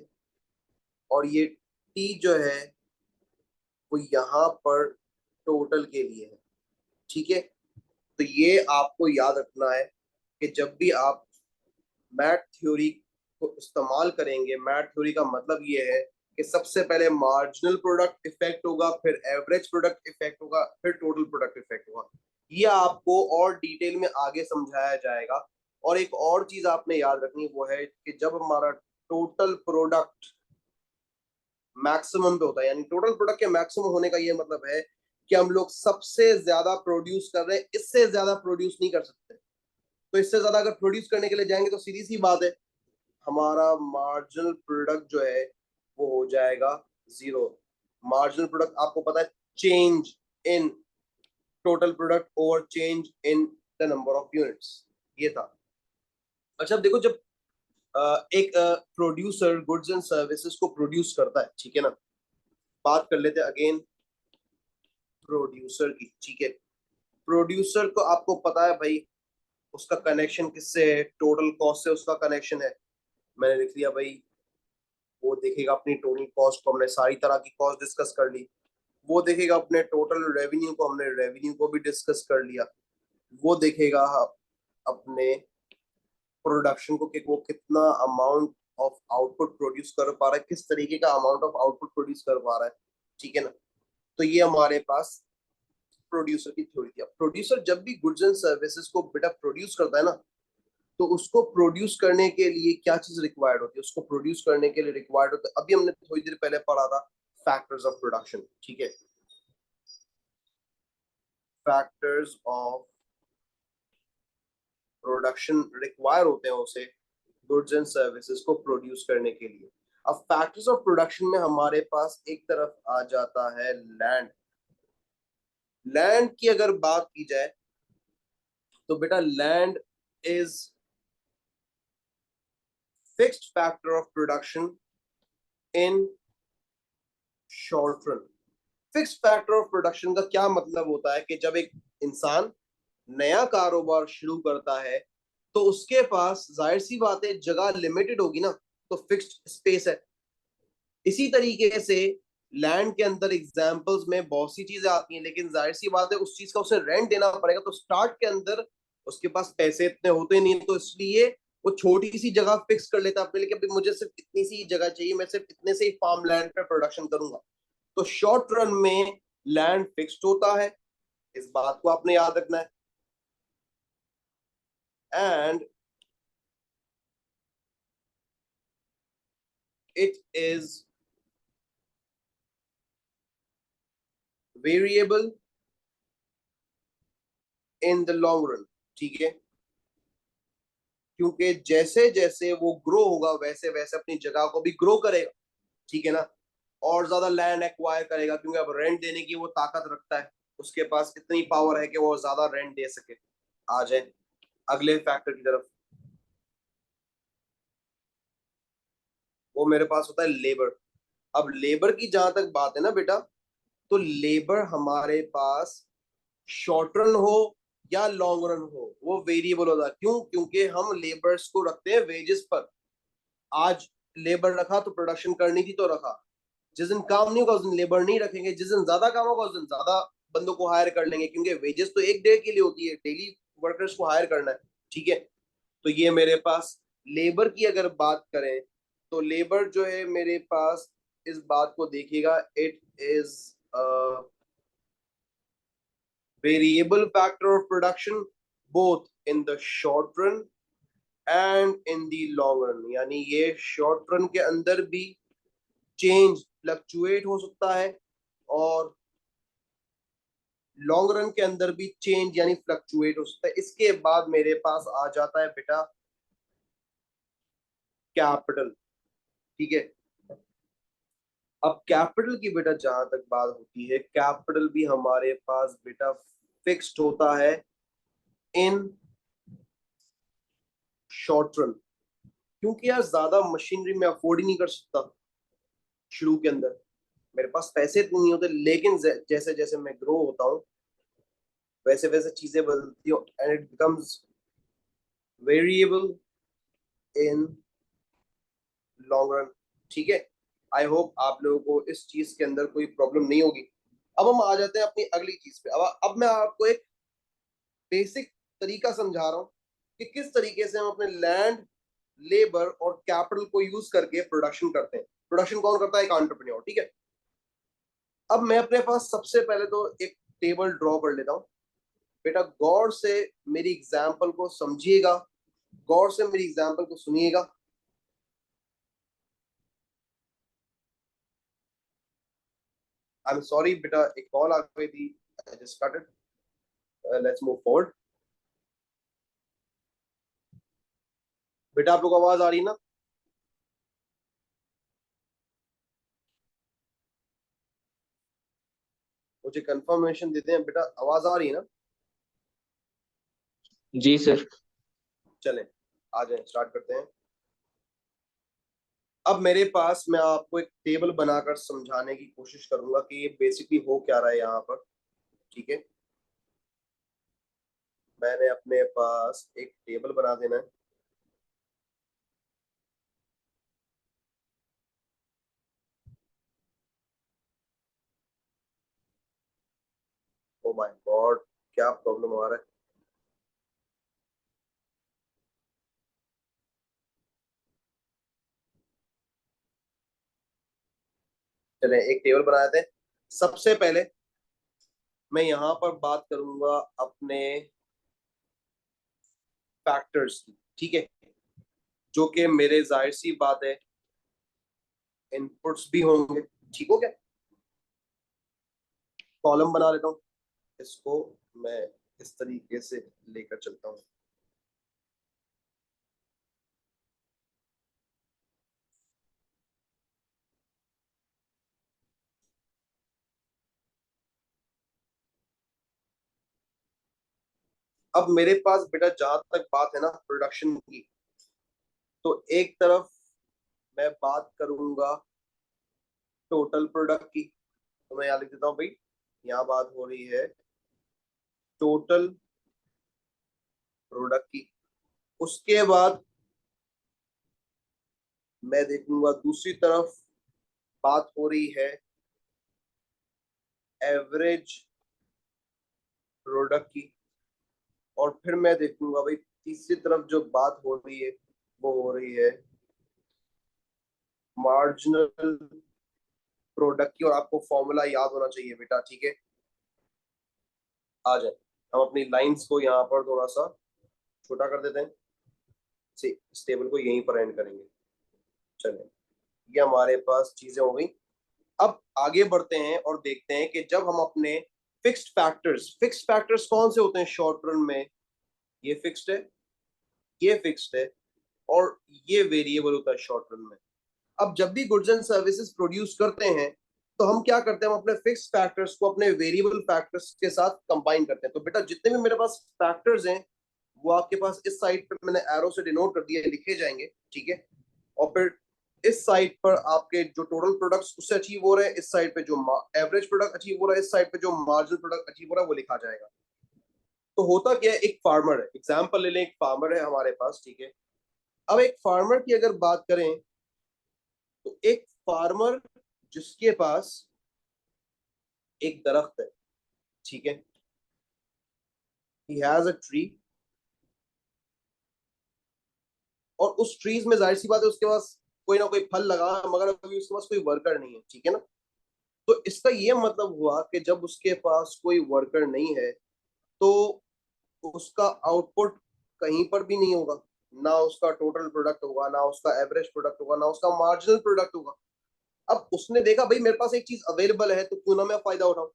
और ये T जो है वो यहाँ पर टोटल के लिए है, ठीक है। तो ये आपको याद रखना है कि जब भी आप मैट थ्योरी को इस्तेमाल करेंगे, मैट थ्योरी का मतलब ये है कि सबसे पहले मार्जिनल प्रोडक्ट इफेक्ट होगा, फिर एवरेज प्रोडक्ट इफेक्ट होगा, फिर टोटल प्रोडक्ट इफेक्ट होगा। ये आपको और डिटेल में आगे समझाया जाएगा। और एक और चीज आपने याद रखनी वो है कि जब हमारा टोटल प्रोडक्ट मैक्सिमम पे होता है, यानी टोटल प्रोडक्ट के मैक्सिमम होने का ये मतलब है कि हम लोग सबसे ज्यादा प्रोड्यूस कर रहे हैं, इससे ज्यादा प्रोड्यूस नहीं कर सकते। तो इससे ज्यादा अगर प्रोड्यूस करने के लिए जाएंगे तो सीधी सी बात है, हमारा मार्जिनल प्रोडक्ट जो है वो हो जाएगा जीरो। मार्जिनल प्रोडक्ट आपको पता है, change in total product over change in the number of units, ये था। अच्छा अब देखो, जब एक प्रोड्यूसर गुड्स एंड सर्विसेज को प्रोड्यूस करता है, ठीक है ना, बात कर लेते हैं अगेन प्रोड्यूसर की, ठीक है। प्रोड्यूसर को आपको पता है भाई, उसका कनेक्शन किससे है? टोटल कॉस्ट से उसका कनेक्शन है। मैंने लिख लिया भाई, वो देखेगा अपनी टोटल कॉस्ट को, हमने सारी तरह की कॉस्ट डिस्कस कर ली। वो देखेगा अपने टोटल रेवेन्यू को, हमने रेवेन्यू को भी डिस्कस कर लिया। वो देखेगा अपने प्रोडक्शन को कि वो कितना अमाउंट ऑफ आउटपुट प्रोड्यूस कर पा रहा है, किस तरीके का अमाउंट ऑफ आउटपुट प्रोड्यूस कर पा रहा है, ठीक है ना। तो ये हमारे पास प्रोड्यूसर की थ्योरी थी। प्रोड्यूसर जब भी गुड्स एंड सर्विसेज को बेटा प्रोड्यूस करता है ना, तो उसको प्रोड्यूस करने के लिए क्या चीज रिक्वायर्ड होती है? उसको प्रोड्यूस करने के लिए रिक्वायर्ड होता है, अभी हमने थोड़ी देर पहले पढ़ा था, फैक्टर्स ऑफ प्रोडक्शन, ठीक है। फैक्टर्स ऑफ प्रोडक्शन रिक्वायर होते हैं उसे गुड्स एंड सर्विसेज को प्रोड्यूस करने के लिए। अब फैक्टर्स ऑफ प्रोडक्शन में हमारे पास एक तरफ आ जाता है लैंड। लैंड की अगर बात की जाए तो बेटा land is fixed factor of production in short run. Fixed factor of production का क्या मतलब होता है कि जब एक इंसान नया कारोबार शुरू करता है तो उसके पास जाहिर सी बात है जगह लिमिटेड होगी ना, तो फिक्स्ड स्पेस है। इसी तरीके से लैंड के अंदर एग्जाम्पल्स में बहुत सी चीजें आती हैं, लेकिन जाहिर सी बात है उस चीज का उसे रेंट देना पड़ेगा। तो स्टार्ट के अंदर उसके पास पैसे इतने होते नहीं, तो इसलिए वो छोटी सी जगह फिक्स कर लेता है अपने लिए कि अभी मुझे सिर्फ इतनी सी जगह चाहिए, मैं सिर्फ इतने से ही फार्म लैंड पे प्रोडक्शन करूंगा। तो शॉर्ट रन में लैंड फिक्स्ड होता है, इस बात को आपने याद रखना है। And it is variable in the long run. ठीक है, क्योंकि जैसे जैसे वो ग्रो होगा वैसे वैसे अपनी जगह को भी ग्रो करेगा। ठीक है ना, और ज्यादा लैंड एक्वायर करेगा, क्योंकि अब रेंट देने की वो ताकत रखता है, उसके पास इतनी पावर है कि वो ज्यादा रेंट दे सके। आ जाए अगले फैक्टर की तरफ, वो मेरे पास होता है लेबर। अब लेबर की जहां तक बात है ना बेटा, तो लेबर हमारे पास शॉर्ट रन हो या लॉन्ग रन हो वो वेरिएबल होता है। क्यों? क्योंकि हम लेबर्स को रखते हैं वेजेस पर। आज लेबर रखा तो प्रोडक्शन करनी थी तो रखा, जिस दिन काम नहीं होगा उस दिन लेबर नहीं रखेंगे, जिस दिन ज्यादा काम होगा उस दिन ज्यादा बंदों को हायर कर लेंगे, क्योंकि वेजेस तो एक डे के लिए होती है, डेली वर्कर्स को हायर करना है। ठीक है, तो ये मेरे पास लेबर की अगर बात करें तो लेबर जो है मेरे पास इस बात को देखिएगा, it is variable factor of production both in the short run and in the long run. यानी ये शॉर्ट रन के अंदर भी चेंज फ्लक्चुएट हो सकता है और लॉन्ग रन के अंदर भी चेंज यानी फ्लक्चुएट हो सकता है। इसके बाद मेरे पास आ जाता है बेटा कैपिटल। ठीक है, अब कैपिटल की बेटा जहां तक बात होती है, कैपिटल भी हमारे पास बेटा फिक्स्ड होता है इन शॉर्ट रन, क्योंकि यार ज्यादा मशीनरी में अफोर्ड ही नहीं कर सकता शुरू के अंदर, मेरे पास पैसे इतने नहीं होते। लेकिन जैसे जैसे मैं ग्रो होता हूँ वैसे वैसे चीजें बदलती हो and it becomes variable in long run. ठीक है, आई होप आप लोगों को इस चीज के अंदर कोई प्रॉब्लम नहीं होगी। अब हम आ जाते हैं अपनी अगली चीज पे। अब मैं आपको एक बेसिक तरीका समझा रहा हूँ कि किस तरीके से हम अपने लैंड, लेबर और कैपिटल को यूज करके प्रोडक्शन करते हैं। प्रोडक्शन कौन करता है? एक एंटरप्रेन्योर। ठीक है, अब मैं अपने पास सबसे पहले तो एक टेबल ड्रॉ कर लेता हूँ। बेटा गौर से मेरी एग्जाम्पल को समझिएगा, गौर से मेरी एग्जाम्पल को सुनिएगा। आई एम सॉरी बेटा, एक कॉल आ गई थी, I just cut it. Let's move forward. बेटा आप लोग को आवाज आ रही है ना? मुझे कंफर्मेशन देते हैं बेटा, आवाज आ रही है ना? जी सर। चलें आ जाए, स्टार्ट करते हैं। अब मेरे पास, मैं आपको एक टेबल बनाकर समझाने की कोशिश करूंगा कि ये बेसिकली हो क्या रहा है यहाँ पर। ठीक है, मैंने अपने पास एक टेबल बना देना है। ओ माय गॉड, क्या प्रॉब्लम आ रहा है? चले एक टेबल बनाए थे। सबसे पहले मैं यहाँ पर बात करूंगा अपने फैक्टर्स की। ठीक है, जो कि मेरे जाहिर सी बात है इनपुट्स भी होंगे। ठीक हो गया, कॉलम बना लेता हूँ, इसको मैं इस तरीके से लेकर चलता हूँ। अब मेरे पास बेटा जहां तक बात है ना प्रोडक्शन की, तो एक तरफ मैं बात करूंगा टोटल प्रोडक्ट की, तो मैं यहाँ लिख देता हूँ भाई, यहाँ बात हो रही है टोटल प्रोडक्ट की। उसके बाद मैं देखूंगा दूसरी तरफ बात हो रही है एवरेज प्रोडक्ट की। और फिर मैं देखूंगा भाई तीसरी तरफ जो बात हो रही है वो हो रही है मार्जिनल प्रोडक्ट की। और आपको फॉर्मूला याद होना चाहिए बेटा, ठीक है। आ जाए, हम अपनी लाइंस को यहाँ पर थोड़ा सा छोटा कर देते हैं, इस टेबल को यहीं पर एंड करेंगे। चले, ये हमारे पास चीजें हो गई। अब आगे बढ़ते हैं और देखते हैं कि जब हम अपने फिक्स्ड फैक्टर्स कौन से होते हैं शॉर्ट रन में, ये फिक्स्ड है, ये फिक्स्ड है, और ये वेरिएबल होता है शॉर्ट रन में। अब जब भी गुड्स एंड सर्विसेज प्रोड्यूस करते हैं तो हम क्या करते हैं, हम अपने फिक्स फैक्टर्स को अपने वेरिएबल फैक्टर्स के साथ कंबाइन करते हैं। तो बेटा जितने भी मेरे पास फैक्टर्स हैं वो आपके पास इस साइड पर मैंने एरो से डिनोट कर दिया, लिखे जाएंगे, ठीक है। और फिर इस साइड पर आपके जो टोटल प्रोडक्ट्स उससे अचीव हो रहे हैं, इस साइड पे जो एवरेज प्रोडक्ट अचीव हो रहा है, इस साइड पे जो मार्जिनल प्रोडक्ट अचीव हो रहा है वो लिखा जाएगा। तो होता क्या है, एक फार्मर है, एग्जाम्पल ले लें, एक फार्मर है हमारे पास, ठीक है। अब एक फार्मर की अगर बात करें तो एक फार्मर जिसके पास एक दरख्त है, ठीक है, ही हैज अ ट्री, और उस ट्रीज में जाहिर सी बात है उसके पास कोई ना कोई फल लगा, मगर अभी उसके पास कोई वर्कर नहीं है, ठीक है ना। तो इसका ये मतलब हुआ कि जब उसके पास कोई वर्कर नहीं है तो उसका आउटपुट कहीं पर भी नहीं होगा, ना उसका टोटल प्रोडक्ट होगा, ना उसका एवरेज प्रोडक्ट होगा, ना उसका मार्जिनल प्रोडक्ट होगा। अब उसने देखा भाई मेरे पास एक चीज अवेलेबल है तो क्यों ना मैं फायदा उठाऊं।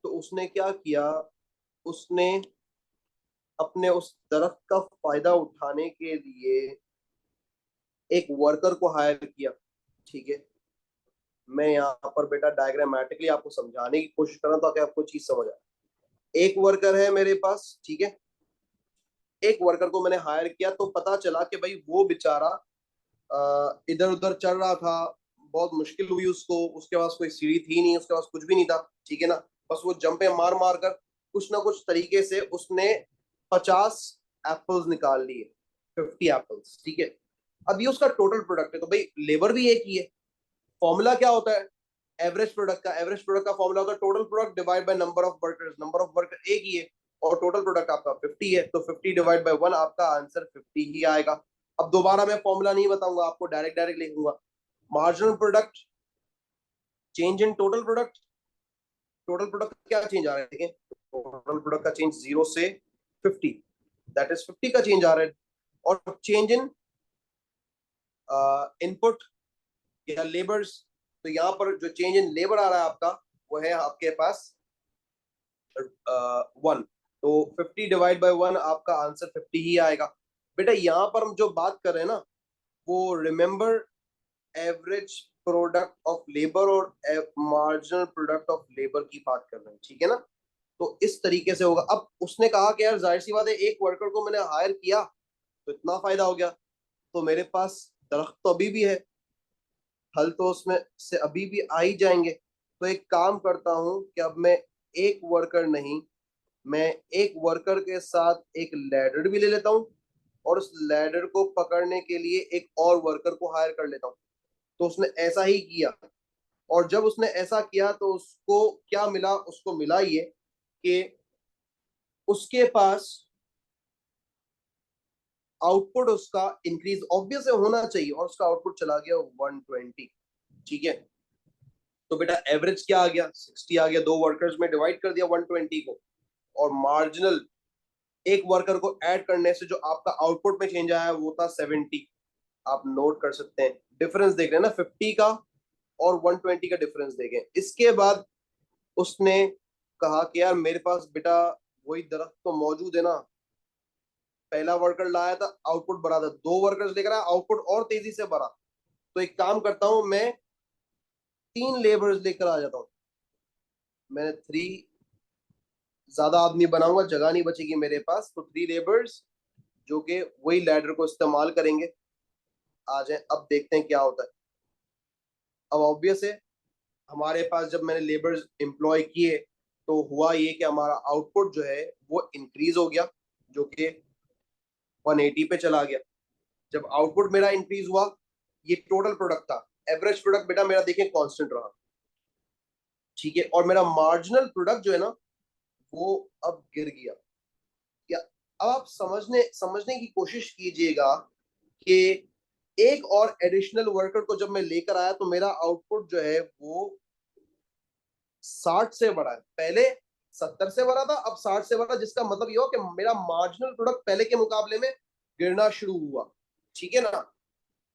तो उसने क्या किया, उसने अपने उस दरख्त का फायदा उठाने के लिए एक वर्कर को हायर किया, ठीक है। मैं यहाँ पर बेटा डायग्रामेटिकली आपको समझाने की कोशिश कर रहा हूं ताकि आपको चीज समझ आए। एक वर्कर है मेरे पास, ठीक है, एक वर्कर को मैंने हायर किया तो पता चला कि भाई वो बेचारा इधर उधर चल रहा था, बहुत मुश्किल हुई उसको, उसके पास कोई सीढ़ी थी नहीं, उसके पास कुछ भी नहीं था, ठीक है ना। बस वो जंपे मार मार कर कुछ ना कुछ तरीके से उसने 50 एप्पल्स निकाल लिए, 50 एप्पल्स, ठीक है। अब ये उसका टोटल प्रोडक्ट है, तो भाई लेबर भी एक ही है। फॉर्मूला क्या होता है एवरेज प्रोडक्ट का फॉर्मूला होता है total product divide by number of workers, number of worker एक ही है, और टोटल प्रोडक्ट आपका 50 है, तो 50 डिवाइड बाय 1 आपका आंसर 50 ही आएगा। अब दोबारा मैं फॉर्मूला नहीं बताऊंगा आपको, डायरेक्ट डायरेक्ट लिखूंगा। Marginal product change in total product, total product क्या चेंज आ रहा है, देखें, टोटल प्रोडक्ट का चेंज 0 से 50, दैट इज 50 का चेंज आ रहा है। और चेंज इन इनपुट या लेबर्स, तो यहाँ पर जो चेंज इन लेबर आ रहा है आपका वो है आपके पास 1, तो 50 डिवाइड बाय 1 आपका आंसर 50 ही आएगा। बेटा यहाँ पर हम जो बात कर रहे हैं ना वो remember average product of labour और मार्जिनल प्रोडक्ट ऑफ लेबर की बात कर रहे हैं, ठीक है ना। तो इस तरीके से होगा। अब उसने कहा कि यार जाहिर सी बात है एक वर्कर को मैंने हायर किया तो इतना फायदा हो गया, तो मेरे पास दरख्त तो अभी भी है, फल तो उसमें से अभी भी आ ही जाएंगे। तो एक काम करता हूं कि अब मैं एक वर्कर नहीं, मैं एक वर्कर के साथ एक लैडर भी ले लेता हूं, और उस लैडर को पकड़ने के लिए एक और वर्कर को हायर कर लेता हूं। तो उसने ऐसा ही किया, और जब उसने ऐसा किया तो उसको क्या मिला, उसको मिला ये कि उसके पास आउटपुट उसका इंक्रीज ऑब्वियस होना चाहिए, और उसका आउटपुट चला गया 120, ठीक है। तो बेटा एवरेज क्या आ गया, 60 आ गया, दो वर्कर्स में डिवाइड कर दिया 120 को, और मार्जिनल एक वर्कर को ऐड करने से जो आपका आउटपुट में चेंज आया वो था 70। आप नोट कर सकते हैं, डिफरेंस देख रहे हैं ना, 50 का और 120 का डिफरेंस देखें। इसके बाद उसने कहा कि यार मेरे पास बेटा वही दरख्त तो मौजूद है ना, पहला वर्कर लाया था आउटपुट बढ़ा था, दो वर्कर्स लेकर आया आउटपुट और तेजी से बढ़ा। तो एक काम करता हूं मैं 3 लेबर्स लेकर आ जाता हूं, मैंने 3 ज्यादा आदमी बनाऊंगा, जगह नहीं बचेगी मेरे पास, तो 3 लेबर्स जो कि वही लैडर को इस्तेमाल करेंगे। आ जाए, अब देखते हैं क्या होता है। अब ऑब्वियस है, हमारे पास जब मैंने लेबर्स एम्प्लॉय किए तो हुआ ये कि हमारा आउटपुट जो है वो इंक्रीज हो गया, जो कि 180 पे चला गया। जब आउटपुट मेरा इंक्रीज हुआ, ये टोटल प्रोडक्ट था, एवरेज प्रोडक्ट बेटा मेरा देखें कांस्टेंट रहा, ठीक है। और मेरा मार्जिनल प्रोडक्ट जो है ना वो अब गिर गया। या अब आप समझने की कोशिश कीजिएगा कि एक और एडिशनल वर्कर को जब मैं लेकर आया तो मेरा आउटपुट जो है वो 60 से बढ़ा है। पहले 70 से बढ़ा था, अब 60 से बढ़ा, जिसका मतलब ये हो कि मेरा मार्जिनल प्रोडक्ट पहले के मुकाबले में गिरना शुरू हुआ, ठीक है ना।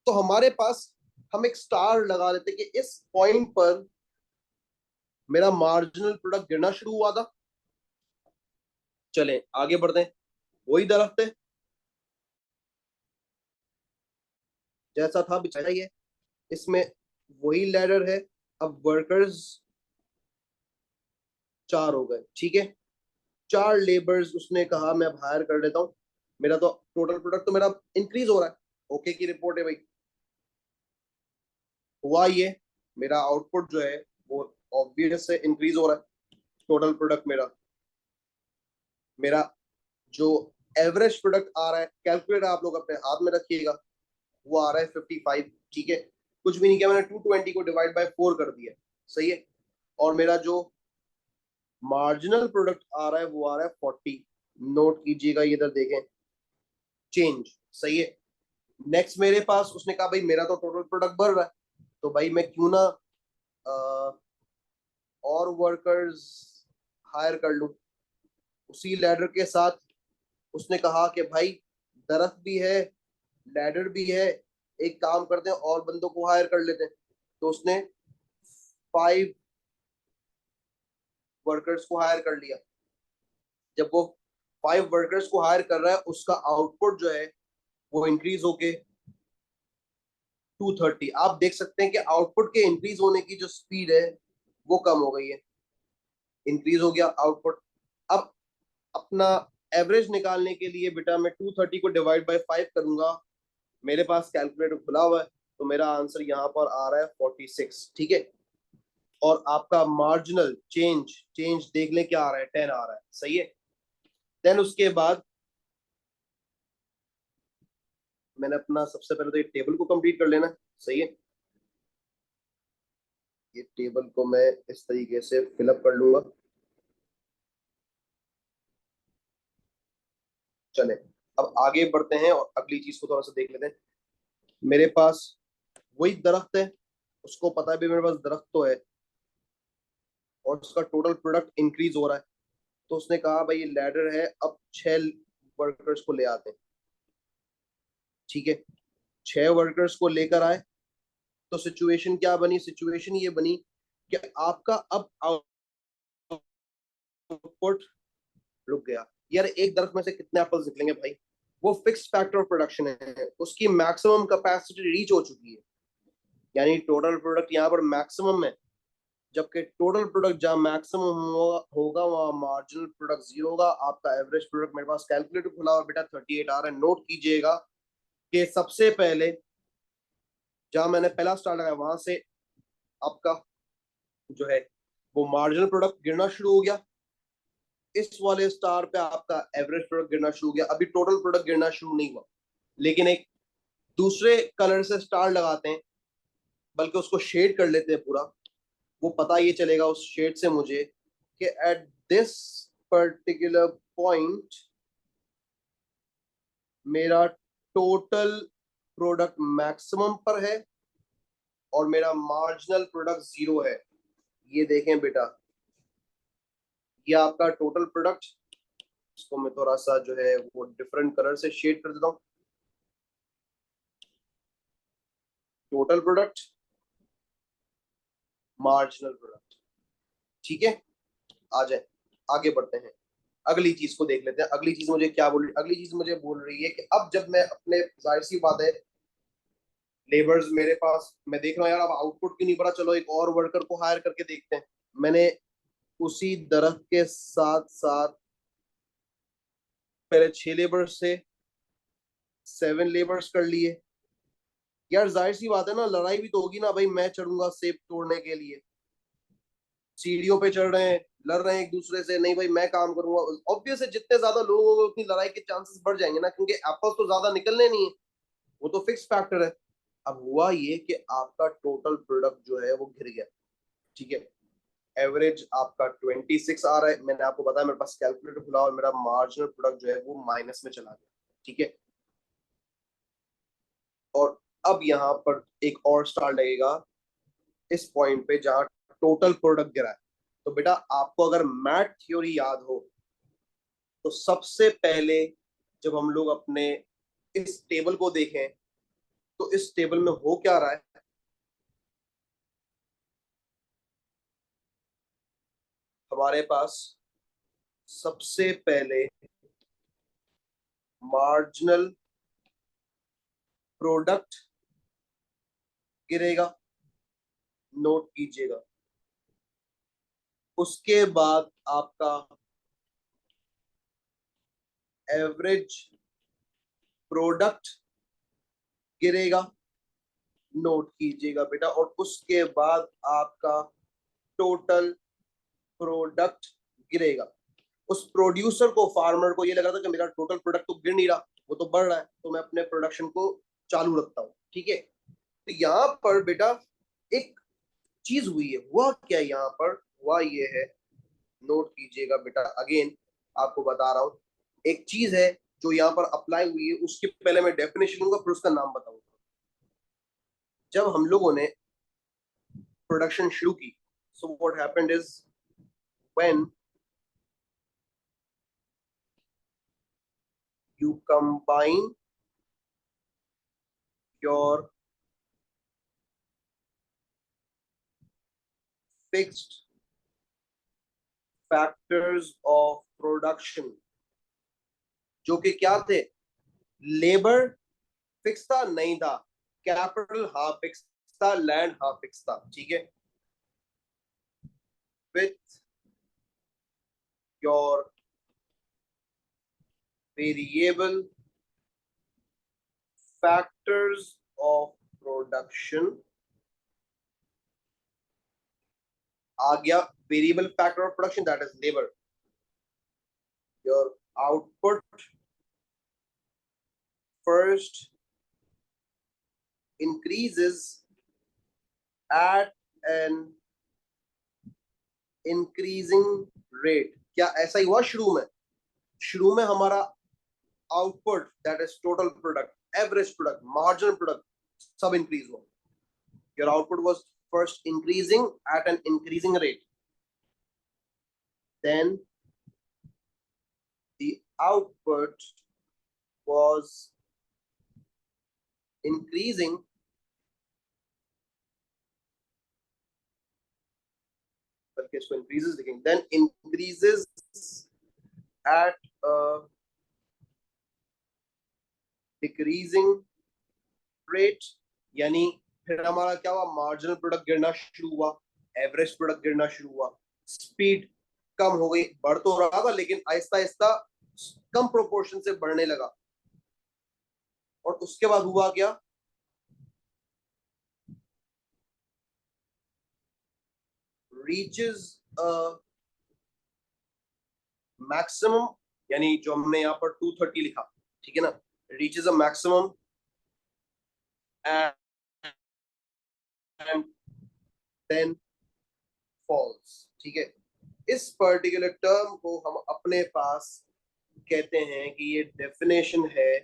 तो हमारे पास, हम एक स्टार लगा लेते कि इस पॉइंट पर मेरा मार्जिनल प्रोडक्ट गिरना शुरू हुआ था। चलें आगे बढ़ते हैं। वही दरख्त है जैसा था बिछाया ही है, इसमें वही लैडर है। अब वर्कर्स 4 हो गए, ठीक है। 4 लेबर्स उसने कहा मैं अब हायर कर लेता हूं, मेरा तो टोटल प्रोडक्ट तो मेरा इंक्रीज हो रहा है। ओके की रिपोर्ट है भाई। हुआ ये, मेरा आउटपुट जो है वो ऑब्वियस से इंक्रीज हो रहा है। टोटल प्रोडक्ट मेरा मेरा जो एवरेज प्रोडक्ट आ रहा है, कैलकुलेटर आप लोग अपने हाथ में रखिएगा, वो आ रहा है 55, ठीक है। कुछ भी नहीं किया मैंने, 220 को डिवाइड बाय 4 कर दिया, सही है। और मेरा जो मार्जिनल प्रोडक्ट आ रहा है वो आ रहा है 40। नोट कीजिएगा, इधर देखें, चेंज, सही है। नेक्स्ट मेरे पास उसने कहा भाई मेरा तो टोटल प्रोडक्ट बढ़ रहा है, तो भाई मैं क्यों ना और वर्कर्स हायर कर लूं उसी लैडर के साथ। उसने कहा कि भाई दरख्त भी है, लैडर भी है, एक काम करते हैं और बंदों को हायर कर लेते हैं। तो उसने 5 वर्कर्स को हायर कर लिया। जब वो 5 वर्कर्स को हायर कर रहा है, उसका आउटपुट जो है वो इंक्रीज होके 230। आप देख सकते हैं कि आउटपुट के इंक्रीज होने की जो स्पीड है वो कम हो गई है, इंक्रीज हो गया आउटपुट। अब अपना एवरेज निकालने के लिए बेटा मैं 230 को डिवाइड बाय 5 करूंगा, मेरे पास कैलकुलेटर खुला हुआ है, तो मेरा आंसर यहाँ पर आ रहा है 46, ठीक है। और आपका मार्जिनल चेंज चेंज देख लें क्या आ रहा है, 10 आ रहा है, सही है। देन उसके बाद मैंने अपना सबसे पहले तो ये टेबल को कंप्लीट कर लेना है, सही है। ये टेबल को मैं इस तरीके से फिलअप कर लूंगा। चले अब आगे बढ़ते हैं और अगली चीज को थोड़ा सा देख लेते हैं। मेरे पास वही दरख्त है, उसको पता है भी मेरे पास दरख्त तो है, और उसका टोटल प्रोडक्ट इंक्रीज हो रहा है। तो उसने कहा भाई ये लैडर है, अब 6 वर्कर्स को ले आते हैं, ठीक है। 6 वर्कर्स को लेकर आए, तो सिचुएशन क्या बनी, सिचुएशन ये बनी कि आपका अब आउटपुट रुक गया। यार एक दरख्त में से कितने एप्पल्स निकलेंगे भाई, वो फिक्स फैक्टर ऑफ प्रोडक्शन है, उसकी मैक्सिमम कैपेसिटी रीच हो चुकी है, यानी टोटल प्रोडक्ट यहाँ पर मैक्सिमम है। जबकि टोटल प्रोडक्ट जहां मैक्सिमम होगा वहां मार्जिनल प्रोडक्ट 0 होगा। आपका एवरेज प्रोडक्ट, मेरे पास कैलकुलेटर खुला हुआ बेटा 38 आ रहा है। नोट कीजिएगा कि सबसे पहले जहां मैंने पहला स्टार लगाया वहां से आपका जो है वो मार्जिनल प्रोडक्ट गिरना शुरू हो गया। इस वाले स्टार पे आपका एवरेज प्रोडक्ट गिरना शुरू हो गया। अभी टोटल प्रोडक्ट गिरना शुरू नहीं हुआ, लेकिन एक दूसरे कलर से स्टार लगाते हैं, बल्कि उसको शेड कर लेते हैं पूरा। वो पता ये चलेगा उस शेड से मुझे कि एट दिस पर्टिकुलर पॉइंट मेरा टोटल प्रोडक्ट मैक्सिमम पर है और मेरा मार्जिनल प्रोडक्ट 0 है। ये देखें बेटा, ये आपका टोटल प्रोडक्ट, इसको मैं थोड़ा सा जो है वो डिफरेंट कलर से शेड कर देता हूँ। टोटल प्रोडक्ट, मार्जिनल प्रोडक्ट, ठीक है। आ जाए आगे बढ़ते हैं, अगली चीज को देख लेते हैं। अगली चीज मुझे क्या बोल रही, अगली चीज मुझे बोल रही है कि अब जब मैं अपने, जाहिर सी बात है लेबर्स मेरे पास, मैं देख रहा हूँ यार अब आउटपुट क्यों नहीं बढ़ा, चलो एक और वर्कर को हायर करके देखते हैं। मैंने उसी दरख्त के साथ साथ पहले 6 लेबर से 7 लेबर्स कर लिए। यार जाहिर सी बात है ना, लड़ाई भी तो होगी ना भाई, मैं चढ़ूंगा सेब तोड़ने के लिए, सीढ़ियों पे चढ़ रहे हैं, लड़ रहे हैं एक दूसरे से, नहीं भाई मैं काम करूंगा। ऑब्वियस है जितने ज्यादा लोग होंगे उतनी लड़ाई के चांसेस बढ़ जाएंगे ना, क्योंकि एप्पल तो ज्यादा निकलने नहीं है, वो तो फिक्स फैक्टर है। अब हुआ ये कि आपका टोटल प्रोडक्ट जो है वो गिर गया, ठीक है। एवरेज आपका 26 आ रहा है, मैंने आपको बताया मेरे पास कैलकुलेटर खुला और मेरा मार्जिनल प्रोडक्ट जो है वो माइनस में चला गया, ठीक है। और अब यहाँ पर एक और स्टार लगेगा इस पॉइंट पे जहां टोटल प्रोडक्ट गिरा है। तो बेटा आपको अगर मैथ थ्योरी याद हो तो सबसे पहले जब हम लोग अपने इस टेबल को देखें तो इस टेबल में हो क्या रहा है, हमारे पास सबसे पहले मार्जिनल प्रोडक्ट गिरेगा, नोट कीजिएगा। उसके बाद आपका एवरेज प्रोडक्ट गिरेगा, नोट कीजिएगा बेटा। और उसके बाद आपका टोटल प्रोडक्ट गिरेगा। उस प्रोड्यूसर को, फार्मर को ये लग रहा था कि मेरा टोटल प्रोडक्ट तो गिर नहीं रहा, वो तो बढ़ रहा है, तो मैं अपने प्रोडक्शन को चालू रखता हूँ, ठीक है। तो यहाँ पर बेटा एक चीज हुई है, हुआ क्या यहाँ पर, हुआ ये है, नोट कीजिएगा बेटा, अगेन आपको बता रहा हूँ, एक चीज है जो यहाँ पर अप्लाई हुई है, उसके पहले मैं डेफिनेशन दूंगा फिर उसका नाम बताऊंगा। जब हम लोगों ने प्रोडक्शन शुरू की, so what happened is when you combine your fixed factors of production, जो कि क्या थे, लेबर फिक्स था नहीं था, कैपिटल हाँ फिक्स था, लैंड हाँ फिक्स था, ठीक है। With your variable factors of production, आ गया variable factor of production that is labour, your output first increases at an increasing rate। क्या ऐसा ही हुआ शुरू में? शुरू में हमारा output that is total product, average product, marginal product सब इंक्रीज हुआ। Your output was first increasing at an increasing rate, then the output was increasing बल्कि इसको increases लिखेंगे, then increases at a decreasing rate। यानी फिर हमारा क्या हुआ, मार्जिनल प्रोडक्ट गिरना शुरू हुआ, एवरेज प्रोडक्ट गिरना शुरू हुआ, स्पीड कम हो गई, बढ़ तो रहा था लेकिन आहिस्ता आहिस्ता कम प्रोपोर्शन से बढ़ने लगा। और उसके बाद हुआ क्या, रीचेस मैक्सिमम, यानी जो हमने यहाँ पर 230 लिखा, ठीक है ना, reaches a maximum and then falls, ठीक है। इस पर्टिकुलर टर्म को हम अपने पास कहते हैं कि ये डेफिनेशन है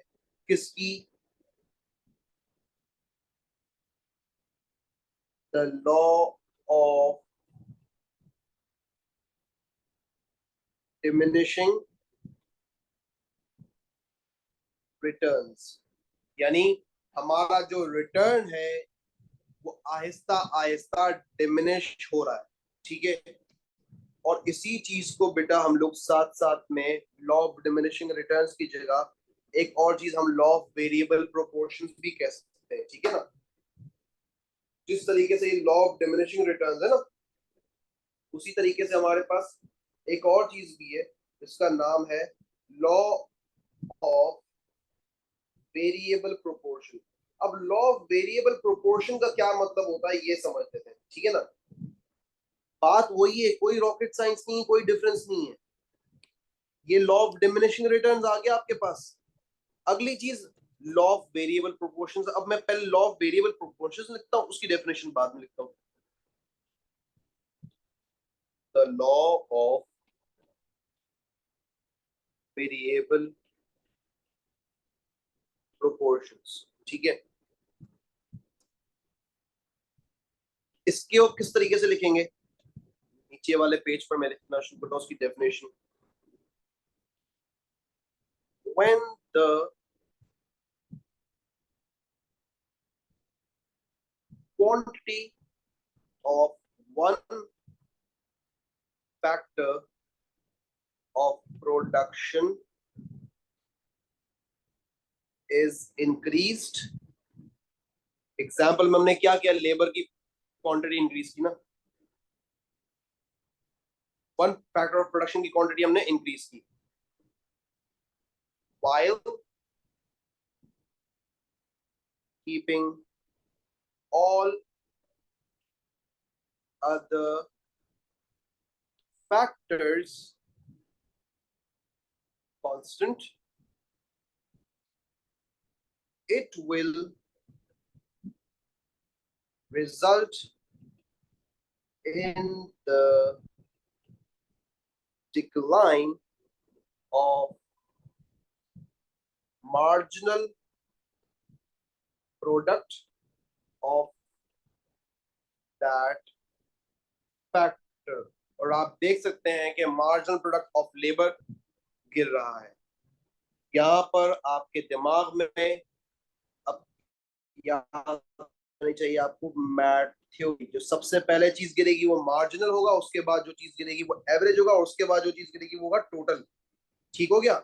किसकी, the law of diminishing returns. यानी हमारा जो रिटर्न है वो आहिस्ता आहिस्ता डिमिनिश हो रहा है, ठीक है। और इसी चीज को बेटा हम लोग साथ साथ में लॉ ऑफ डिमिनिशिंग रिटर्न्स की जगह एक और चीज हम लॉ ऑफ वेरिएबल प्रोपोर्शंस भी कह सकते हैं, ठीक है ना। जिस तरीके से ये लॉ ऑफ डिमिनिशिंग रिटर्न्स है ना, उसी तरीके से हमारे पास एक और चीज भी है, इसका नाम है लॉ ऑफ वेरिएबल प्रोपोर्शन। अब लॉ ऑफ वेरिएबल प्रोपोर्शन का क्या मतलब होता है ये समझ लेते हैं, ठीक है ना। बात वही है, कोई रॉकेट साइंस नहीं, कोई डिफरेंस नहीं है। ये लॉ ऑफ डिमिनिशिंग रिटर्न्स आ गया आपके पास। अगली चीज लॉ ऑफ वेरिएबल प्रोपोर्शंस। अब मैं पहले लॉ ऑफ वेरिएबल प्रोपोर्शंस लिखता हूं, उसकी डेफिनेशन बाद में लिखता हूं। The law of variable proportions, ठीक है। इसके और किस तरीके से लिखेंगे, नीचे वाले पेज पर मैं लिखना शुरू करता हूं उसकी definition. When the quantity of one factor of production is increased, example में हमने क्या किया, लेबर की क्वांटिटी इंक्रीज की ना, वन फैक्टर ऑफ प्रोडक्शन की क्वांटिटी हमने इंक्रीज की, while keeping all other factors constant, it will result in the decline of marginal product of that factor। और आप देख सकते हैं कि मार्जिनल प्रोडक्ट ऑफ लेबर गिर रहा है। यहाँ पर आपके दिमाग में अब यहाँ चाहिए आपको मैथ थ्योरी। जो सबसे पहले चीज गिरेगी वो मार्जिनल होगा, उसके बाद जो चीज गिरेगी वो एवरेज होगा, और उसके बाद जो चीज गिरेगी वो होगा टोटल। ठीक हो गया।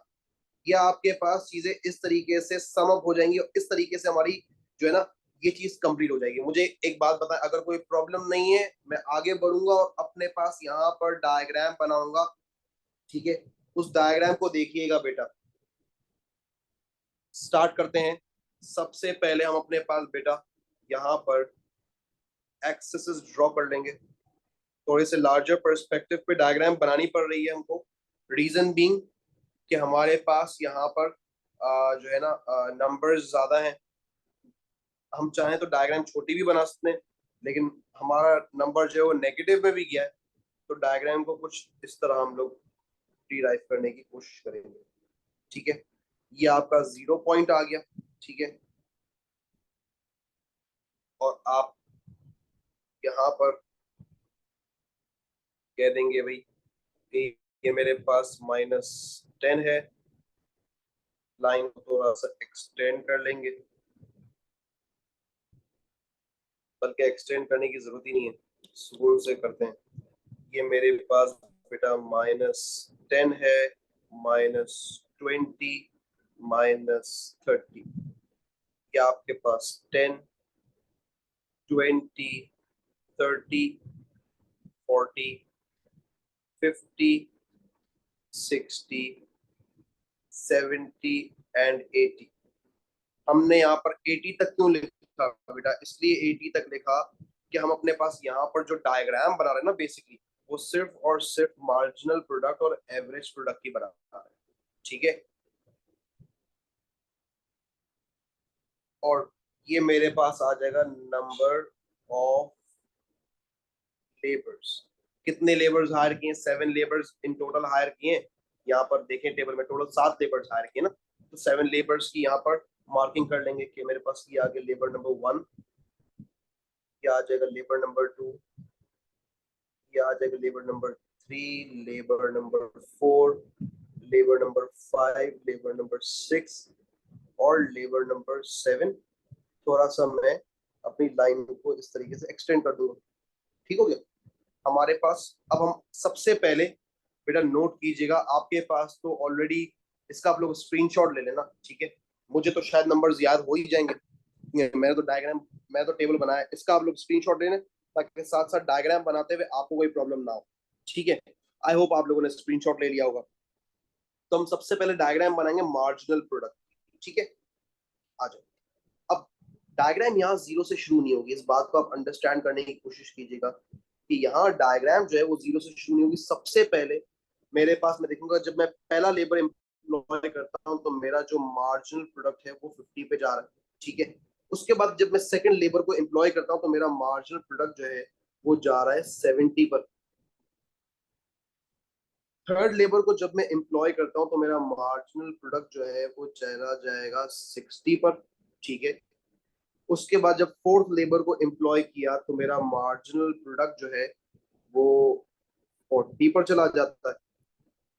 ये आपके पास चीजें इस तरीके से सम अप हो जाएंगी, और इस तरीके से हमारी जो है ना ये चीज कंप्लीट हो जाएगी। मुझे एक बात बताएं, अगर कोई प्रॉब्लम नहीं है मैं आगे बढ़ूंगा और अपने पास यहाँ पर डायग्राम बनाऊंगा, ठीक है। उस डायग्राम को देखिएगा बेटा। स्टार्ट करते हैं। सबसे पहले हम अपने पास बेटा यहाँ पर एक्सेस ड्रॉ कर लेंगे। थोड़े से लार्जर पर्सपेक्टिव पे डायग्राम बनानी पड़ रही है हमको, रीजन बीइंग कि हमारे पास यहाँ पर जो है ना नंबर्स ज्यादा हैं। हम चाहें तो डायग्राम छोटी भी बना सकते हैं, लेकिन हमारा नंबर जो है वो नेगेटिव में भी गया है, तो डायग्राम को कुछ इस तरह हम लोग डिराइव करने की कोशिश करेंगे, ठीक है। ये आपका 0 पॉइंट आ गया, ठीक है। और आप यहाँ पर कह देंगे भाई ये मेरे पास -10 है। लाइन को थोड़ा सा एक्सटेंड कर लेंगे, बल्कि एक्सटेंड करने की जरूरत ही नहीं है, स्मूथ से करते हैं। ये मेरे पास बेटा -10 है, -20, -30। क्या आपके पास 10, 20, 30, 40, 50, 60, 70 एंड 80। हमने यहाँ पर 80 तक क्यों लिखा बेटा, इसलिए 80 तक लिखा कि हम अपने पास यहाँ पर जो डायग्राम बना रहे हैं ना बेसिकली, वो सिर्फ और सिर्फ मार्जिनल प्रोडक्ट और एवरेज प्रोडक्ट की बना रहा है, ठीक है। और ये मेरे पास आ जाएगा नंबर ऑफ लेबर्स। कितने लेबर्स हायर किए, 7 लेबर्स इन टोटल हायर किए। यहाँ पर देखें टेबल में टोटल 7 लेबर्स हायर किए ना, तो 7 लेबर्स की यहाँ पर मार्किंग कर लेंगे कि मेरे पास ये आ गया लेबर नंबर 1, ये आ जाएगा लेबर नंबर 2, ये आ जाएगा labour number 3, labour number 4, labour number 5, labour number 6 और लेबर नंबर 7। थोड़ा सा मैं अपनी लाइन को इस तरीके से एक्सटेंड कर दूंगा, ठीक हो गया। हमारे पास अब हम सबसे पहले बेटा नोट कीजिएगा, आपके पास तो ऑलरेडी इसका आप लोग स्क्रीनशॉट ले लेना, ठीक है। मुझे तो शायद नंबर्स याद हो ही जाएंगे, मैंने तो डायग्राम, मैं तो टेबल बनाया, इसका आप लोग स्क्रीनशॉट ले लें ताकि साथ साथ डायग्राम बनाते हुए आपको कोई प्रॉब्लम ना हो। ठीक है, आई होप आप लोगों ने स्क्रीनशॉट ले लिया होगा। तो हम सबसे पहले डायग्राम बनाएंगे मार्जिनल प्रोडक्ट। ठीक है, आ जाओ। अब डायग्राम यहाँ जीरो से शुरू नहीं होगी, इस बात को आप अंडरस्टैंड करने की कोशिश कीजिएगा कि यहाँ डायग्राम जो है वो जीरो से शुरू नहीं होगी। सबसे पहले मेरे पास, मैं देखूंगा जब मैं पहला लेबर एम्प्लॉय करता हूँ तो मेरा जो मार्जिनल प्रोडक्ट है वो 50 पे जा रहा है। ठीक है, उसके बाद जब मैं सेकंड लेबर को एम्प्लॉय करता हूँ तो मेरा मार्जिनल प्रोडक्ट जो है वो जा रहा है 70 पर। थर्ड लेबर को जब मैं एम्प्लॉय करता हूँ तो मेरा मार्जिनल प्रोडक्ट जो है वो चला जाएगा 60 पर। ठीक है, उसके बाद जब फोर्थ लेबर को एम्प्लॉय किया तो मेरा मार्जिनल प्रोडक्ट जो है वो 40 पर चला जाता है।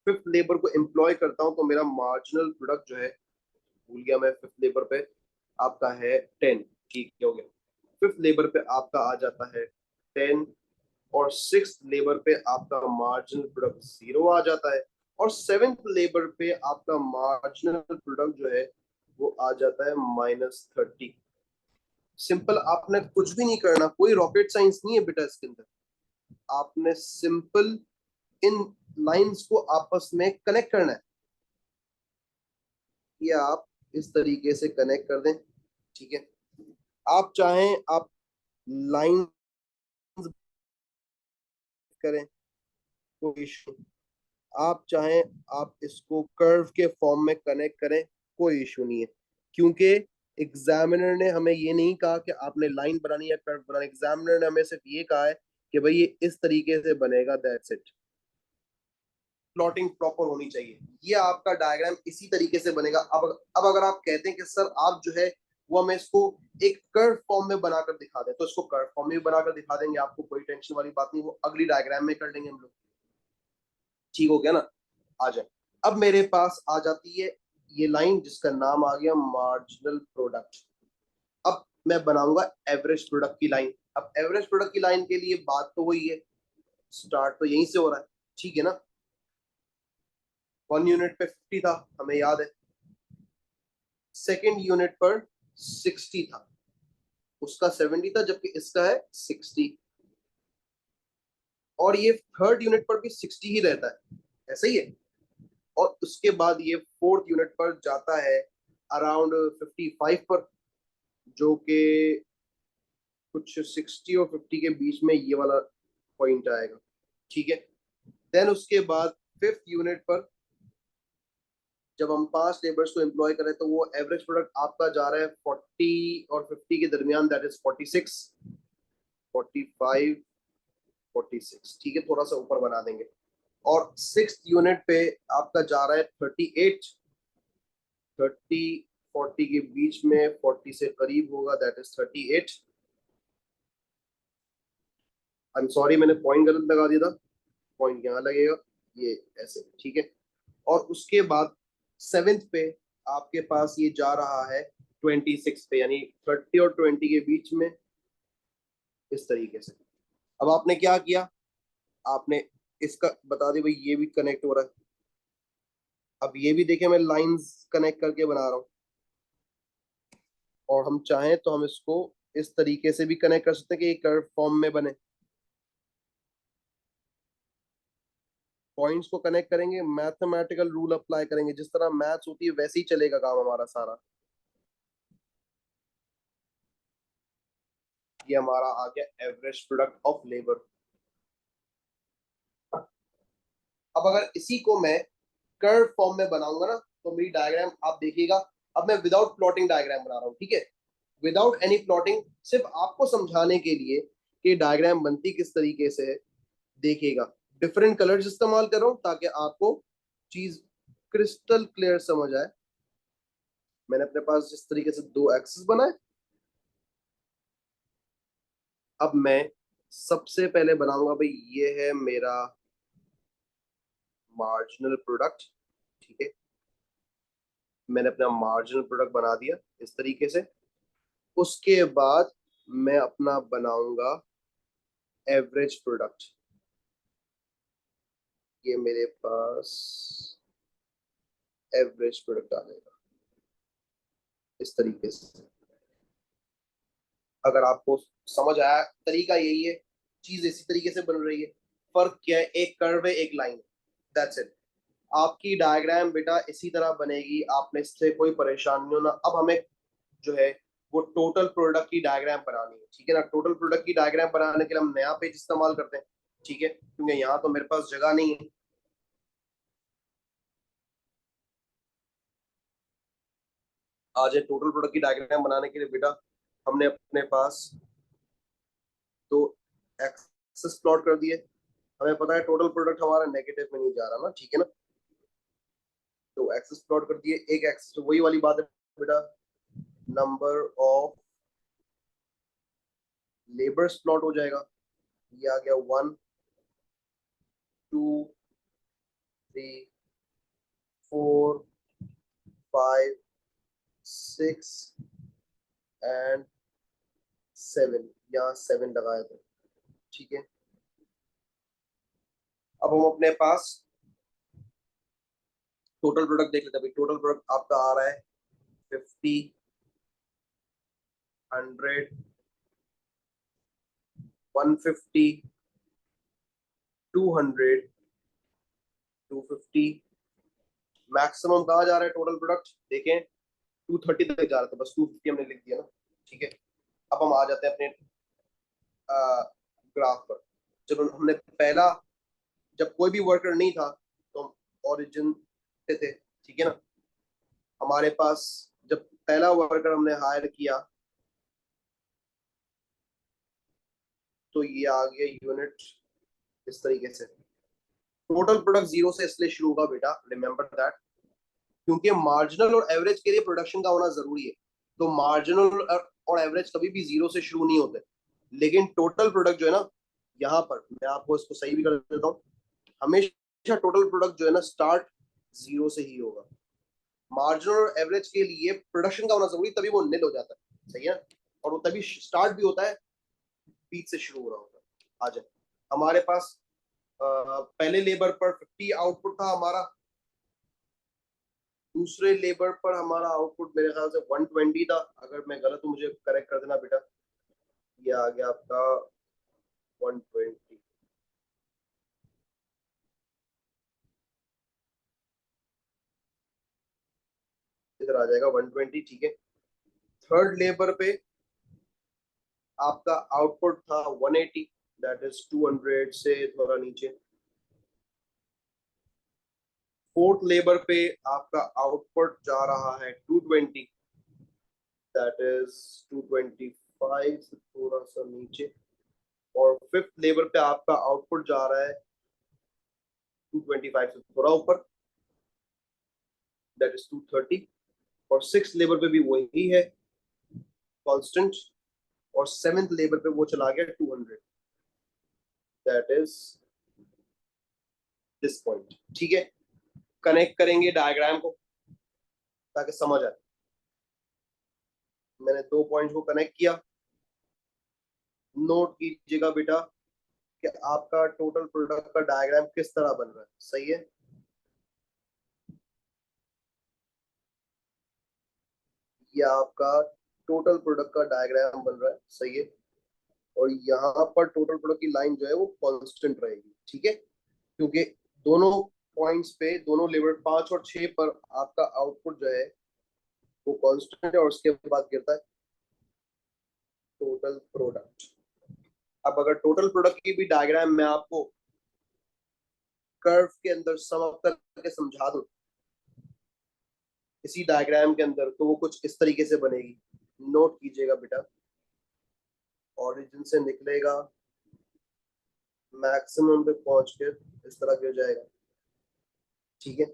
फिफ्थ लेबर को एम्प्लॉय करता हूँ तो मेरा मार्जिनल प्रोडक्ट जो है, भूल गया मैं, फिफ्थ लेबर पे आपका है 10। ठीक हो गया, फिफ्थ लेबर पे आपका आ जाता है 10, और सिक्स लेबर पे आपका मार्जिनल प्रोडक्ट 0 आ जाता है, और सेवेंथ लेबर पे आपका मार्जिनल प्रोडक्ट जो है वो आ जाता है -30। सिंपल, आपने कुछ भी नहीं करना, कोई रॉकेट साइंस नहीं है बेटा इसके अंदर। आपने सिंपल इन लाइंस को आपस में कनेक्ट करना है। ये आप इस तरीके से कनेक्ट कर दें। ठीक है, आप चाहें आप लाइन करें, कोई इशू। आप चाहें आप इसको कर्व के फॉर्म में कनेक्ट करें, कोई इशू नहीं है। क्योंकि एग्जामिनर ने हमें ये नहीं कहा कि आपने लाइन बनानी या कर्व बनानी, एग्जामिनर ने हमें सिर्फ ये कहा है कि भाई ये इस तरीके से बनेगा, दैट्स इट। प्लॉटिंग प्रॉपर होनी चाहिए, ये आपका डायग्राम इसी तरीके से बनेगा। अब अगर आप कहते हैं कि सर आप जो है वो हमें इसको एक कर्व फॉर्म में बनाकर दिखा दें, तो इसको कर्व फॉर्म में बनाकर दिखा देंगे, आपको कोई टेंशन वाली बात नहीं, वो अगली डायग्राम में कर लेंगे हम लोग। ठीक हो गया ना, आ जाए। अब मेरे पास आ जाती है ये लाइन जिसका नाम आ गया मार्जिनल प्रोडक्ट। अब मैं बनाऊंगा एवरेज प्रोडक्ट की लाइन। अब एवरेज प्रोडक्ट की लाइन के लिए बात तो वही है, स्टार्ट तो यहीं से हो रहा है। ठीक है ना, 1 यूनिट पे 50 था, हमें याद है। सेकेंड यूनिट पर 60 था, उसका 70 था, जबकि इसका है 60। और ये थर्ड यूनिट पर भी 60 ही रहता है, ऐसा ही है। और उसके बाद ये फोर्थ यूनिट पर जाता है अराउंड 55 पर, जो कि कुछ 60 और 50 के बीच में ये वाला पॉइंट आएगा। ठीक है, देन उसके बाद फिफ्थ यूनिट पर जब हम 5 लेबर्स को एम्प्लॉय करें तो वो एवरेज प्रोडक्ट आपका जा रहा है 40 और 50 के दरमियान, दैट इज 46, 45, 46। ठीक है, थोड़ा सा ऊपर बना देंगे। और सिक्स यूनिट पे आपका जा रहा है 38, 30 40 के बीच में, 40 से करीब होगा, that is 38। I am sorry, मैंने पॉइंट गलत लगा दिया था, पॉइंट यहाँ लगेगा, ये ऐसे। ठीक है, और उसके बाद सेवेंथ पे आपके पास ये जा रहा है 26 पे, यानी 30 और 20 के बीच में, इस तरीके से। अब आपने क्या किया, आपने इसका बता दी भाई ये भी कनेक्ट हो रहा है। अब ये भी देखें, मैं लाइंस कनेक्ट करके बना रहा हूँ, और हम चाहें तो हम इसको इस तरीके से भी कनेक्ट कर सकते हैं कि ये कर्व फॉर्म में बने। पॉइंट्स को कनेक्ट करेंगे, मैथमेटिकल रूल अप्लाई करेंगे, जिस तरह मैथ्स होती है वैसे ही चलेगा काम हमारा सारा। ये हमारा आ गया एवरेज प्रोडक्ट ऑफ लेबर। अब अगर इसी को मैं कर्व फॉर्म में बनाऊंगा ना तो मेरी डायग्राम आप देखिएगा। अब मैं विदाउट प्लॉटिंग डायग्राम बना रहा हूँ, ठीक है, विदाउट एनी प्लॉटिंग, सिर्फ आपको समझाने के लिए कि डायग्राम बनती किस तरीके से है। देखिएगा, डिफरेंट कलर्स इस्तेमाल कर रहा हूँ ताकि आपको चीज क्रिस्टल क्लियर समझ आए। मैंने अपने पास जिस तरीके से दो एक्सिस बनाए, अब मैं सबसे पहले बनाऊंगा भाई, ये है मेरा मार्जिनल प्रोडक्ट। ठीक है, मैंने अपना मार्जिनल प्रोडक्ट बना दिया इस तरीके से। उसके बाद मैं अपना बनाऊंगा एवरेज प्रोडक्ट। ये मेरे पास एवरेज प्रोडक्ट आ जाएगा इस तरीके से। अगर आपको समझ आया, तरीका यही है, चीज इसी तरीके से बन रही है। फर्क क्या है, एक कर्व है एक लाइन है, दैट्स इट। आपकी डायग्राम बेटा इसी तरह बनेगी, आपने इससे कोई परेशानी नहीं होना। अब हमें जो है वो टोटल प्रोडक्ट की डायग्राम बनानी है, ठीक है ना। टोटल प्रोडक्ट की डायग्राम बनाने के लिए हम नया पेज इस्तेमाल करते हैं, ठीक है, क्योंकि यहाँ तो मेरे पास जगह नहीं है। आज टोटल प्रोडक्ट की डायग्राम बनाने के लिए बेटा हमने अपने पास तो एक्सेस प्लॉट कर दिए। हमें पता है टोटल प्रोडक्ट हमारा नेगेटिव में नहीं जा रहा ना, ठीक है ना। तो एक्सेस प्लॉट कर दिए, एक एक्सेस तो वही वाली बात है बेटा, नंबर ऑफ लेबर्स प्लॉट हो जाएगा। ये आ गया 1 2 3 4 5 6 एंड 7, यहाँ 7 लगाए थे, ठीक है। अब हम अपने पास टोटल प्रोडक्ट देख लेते हैं। टोटल प्रोडक्ट आपका आ रहा है 50 100 150 200 250। मैक्सिमम कहाँ जा रहा है टोटल प्रोडक्ट, देखें 230 तक जा रहा था, बस 250 हमने लिख दिया ना, ठीक है। अब हम आ जाते हैं अपने ग्राफ पर। जब हमने पहला, जब कोई भी वर्कर नहीं था तो हम ओरिजिन पे थे, ठीक है ना। हमारे पास जब पहला वर्कर हमने हायर किया तो ये आ गया यूनिट इस तरीके से। टोटल प्रोडक्ट जीरो से इसलिए शुरू होगा बेटा, रिमेंबर दैट, क्योंकि मार्जिनल और एवरेज के लिए प्रोडक्शन का होना जरूरी है। तो मार्जिनल और एवरेज कभी भी जीरो से शुरू नहीं होते, लेकिन टोटल प्रोडक्ट जो है ना, यहाँ पर मैं आपको इसको सही भी कर देता हूँ, हमेशा टोटल प्रोडक्ट जो है ना स्टार्ट जीरो से ही होगा। मार्जिनल और एवरेज के लिए प्रोडक्शन का होना जरूरी, तभी वो निल हो जाता है, सही है। और वो तभी स्टार्ट भी होता है, बीच से शुरू हो रहा होता है। आ जाए हमारे पास पहले लेबर पर 50 आउटपुट था हमारा, दूसरे लेबर पर हमारा आउटपुट मेरे ख्याल से 120 था। अगर मैं गलत हूं मुझे करेक्ट कर देना बेटा। ये आ गया आपका 120, इधर आ जाएगा 120, ठीक है। थर्ड लेबर पे आपका आउटपुट था 180, दैट इज 200 से थोड़ा नीचे। फोर्थ लेबर पे आपका आउटपुट जा रहा है 220, दैट इज 225 से थोड़ा सा नीचे। और फिफ्थ लेबर पे आपका आउटपुट जा रहा है 225 से थोड़ा ऊपर, दैट इज 230। और सिक्स लेबर पे भी वही है कांस्टेंट। और सेवेंथ लेबर पे वो चला गया 200, दैट इज दिस पॉइंट, ठीक है। कनेक्ट करेंगे डायग्राम को ताकि समझ आए। मैंने दो पॉइंट को कनेक्ट किया। नोट कीजिएगा बेटा कि आपका टोटल प्रोडक्ट का डायग्राम किस तरह बन रहा है, सही है। ये आपका टोटल प्रोडक्ट का डायग्राम बन रहा है, सही है। और यहाँ पर टोटल प्रोडक्ट की लाइन जो है वो कांस्टेंट रहेगी, ठीक है, क्योंकि दोनों पॉइंट्स पे, दोनों लेवल 5 और 6 पर आपका आउटपुट जो है वो कांस्टेंट है, और उसके बाद गिरता है टोटल प्रोडक्ट। अब अगर टोटल प्रोडक्ट की भी डायग्राम मैं आपको कर्व के अंदर सम अप करके समझा दूं इसी डायग्राम के अंदर, तो वो कुछ इस तरीके से बनेगी। नोट कीजिएगा बेटा, ओरिजिन से निकलेगा, मैक्सिमम पे पहुंच के इस तरह गिर जाएगा, ठीक है।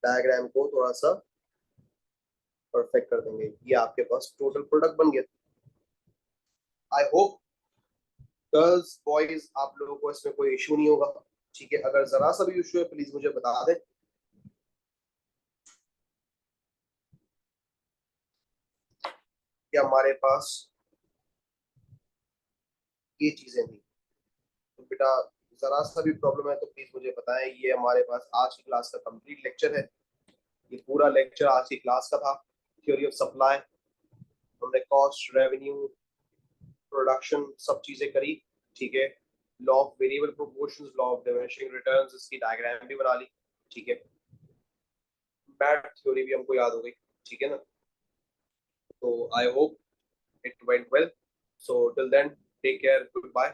डायग्राम को थोड़ा सा परफेक्ट कर देंगे, ये आपके पास टोटल प्रोडक्ट बन गया। आई होप गर्ल्स बॉयज आप लोगों को इसमें कोई इशू नहीं होगा, ठीक है। अगर जरा सा भी इशू है प्लीज मुझे बता दें। कि हमारे पास ये चीजें थी, तो बेटा जरा सा भी प्रॉब्लम है तो प्लीज मुझे बताएं। ये हमारे पास आज की क्लास का कंप्लीट लेक्चर है। ये पूरा लेक्चर आज की क्लास का था। थ्योरी ऑफ सप्लाई, हमने कॉस्ट, रेवेन्यू, प्रोडक्शन, सब चीजें करी, ठीक है। Law of variable proportions, law of diminishing returns, इसकी डायग्राम भी बना ली, ठीक है। मैथ थ्योरी भी हमको याद हो गई, ठीक है ना। तो I hope it went well. So till then, take care. Goodbye.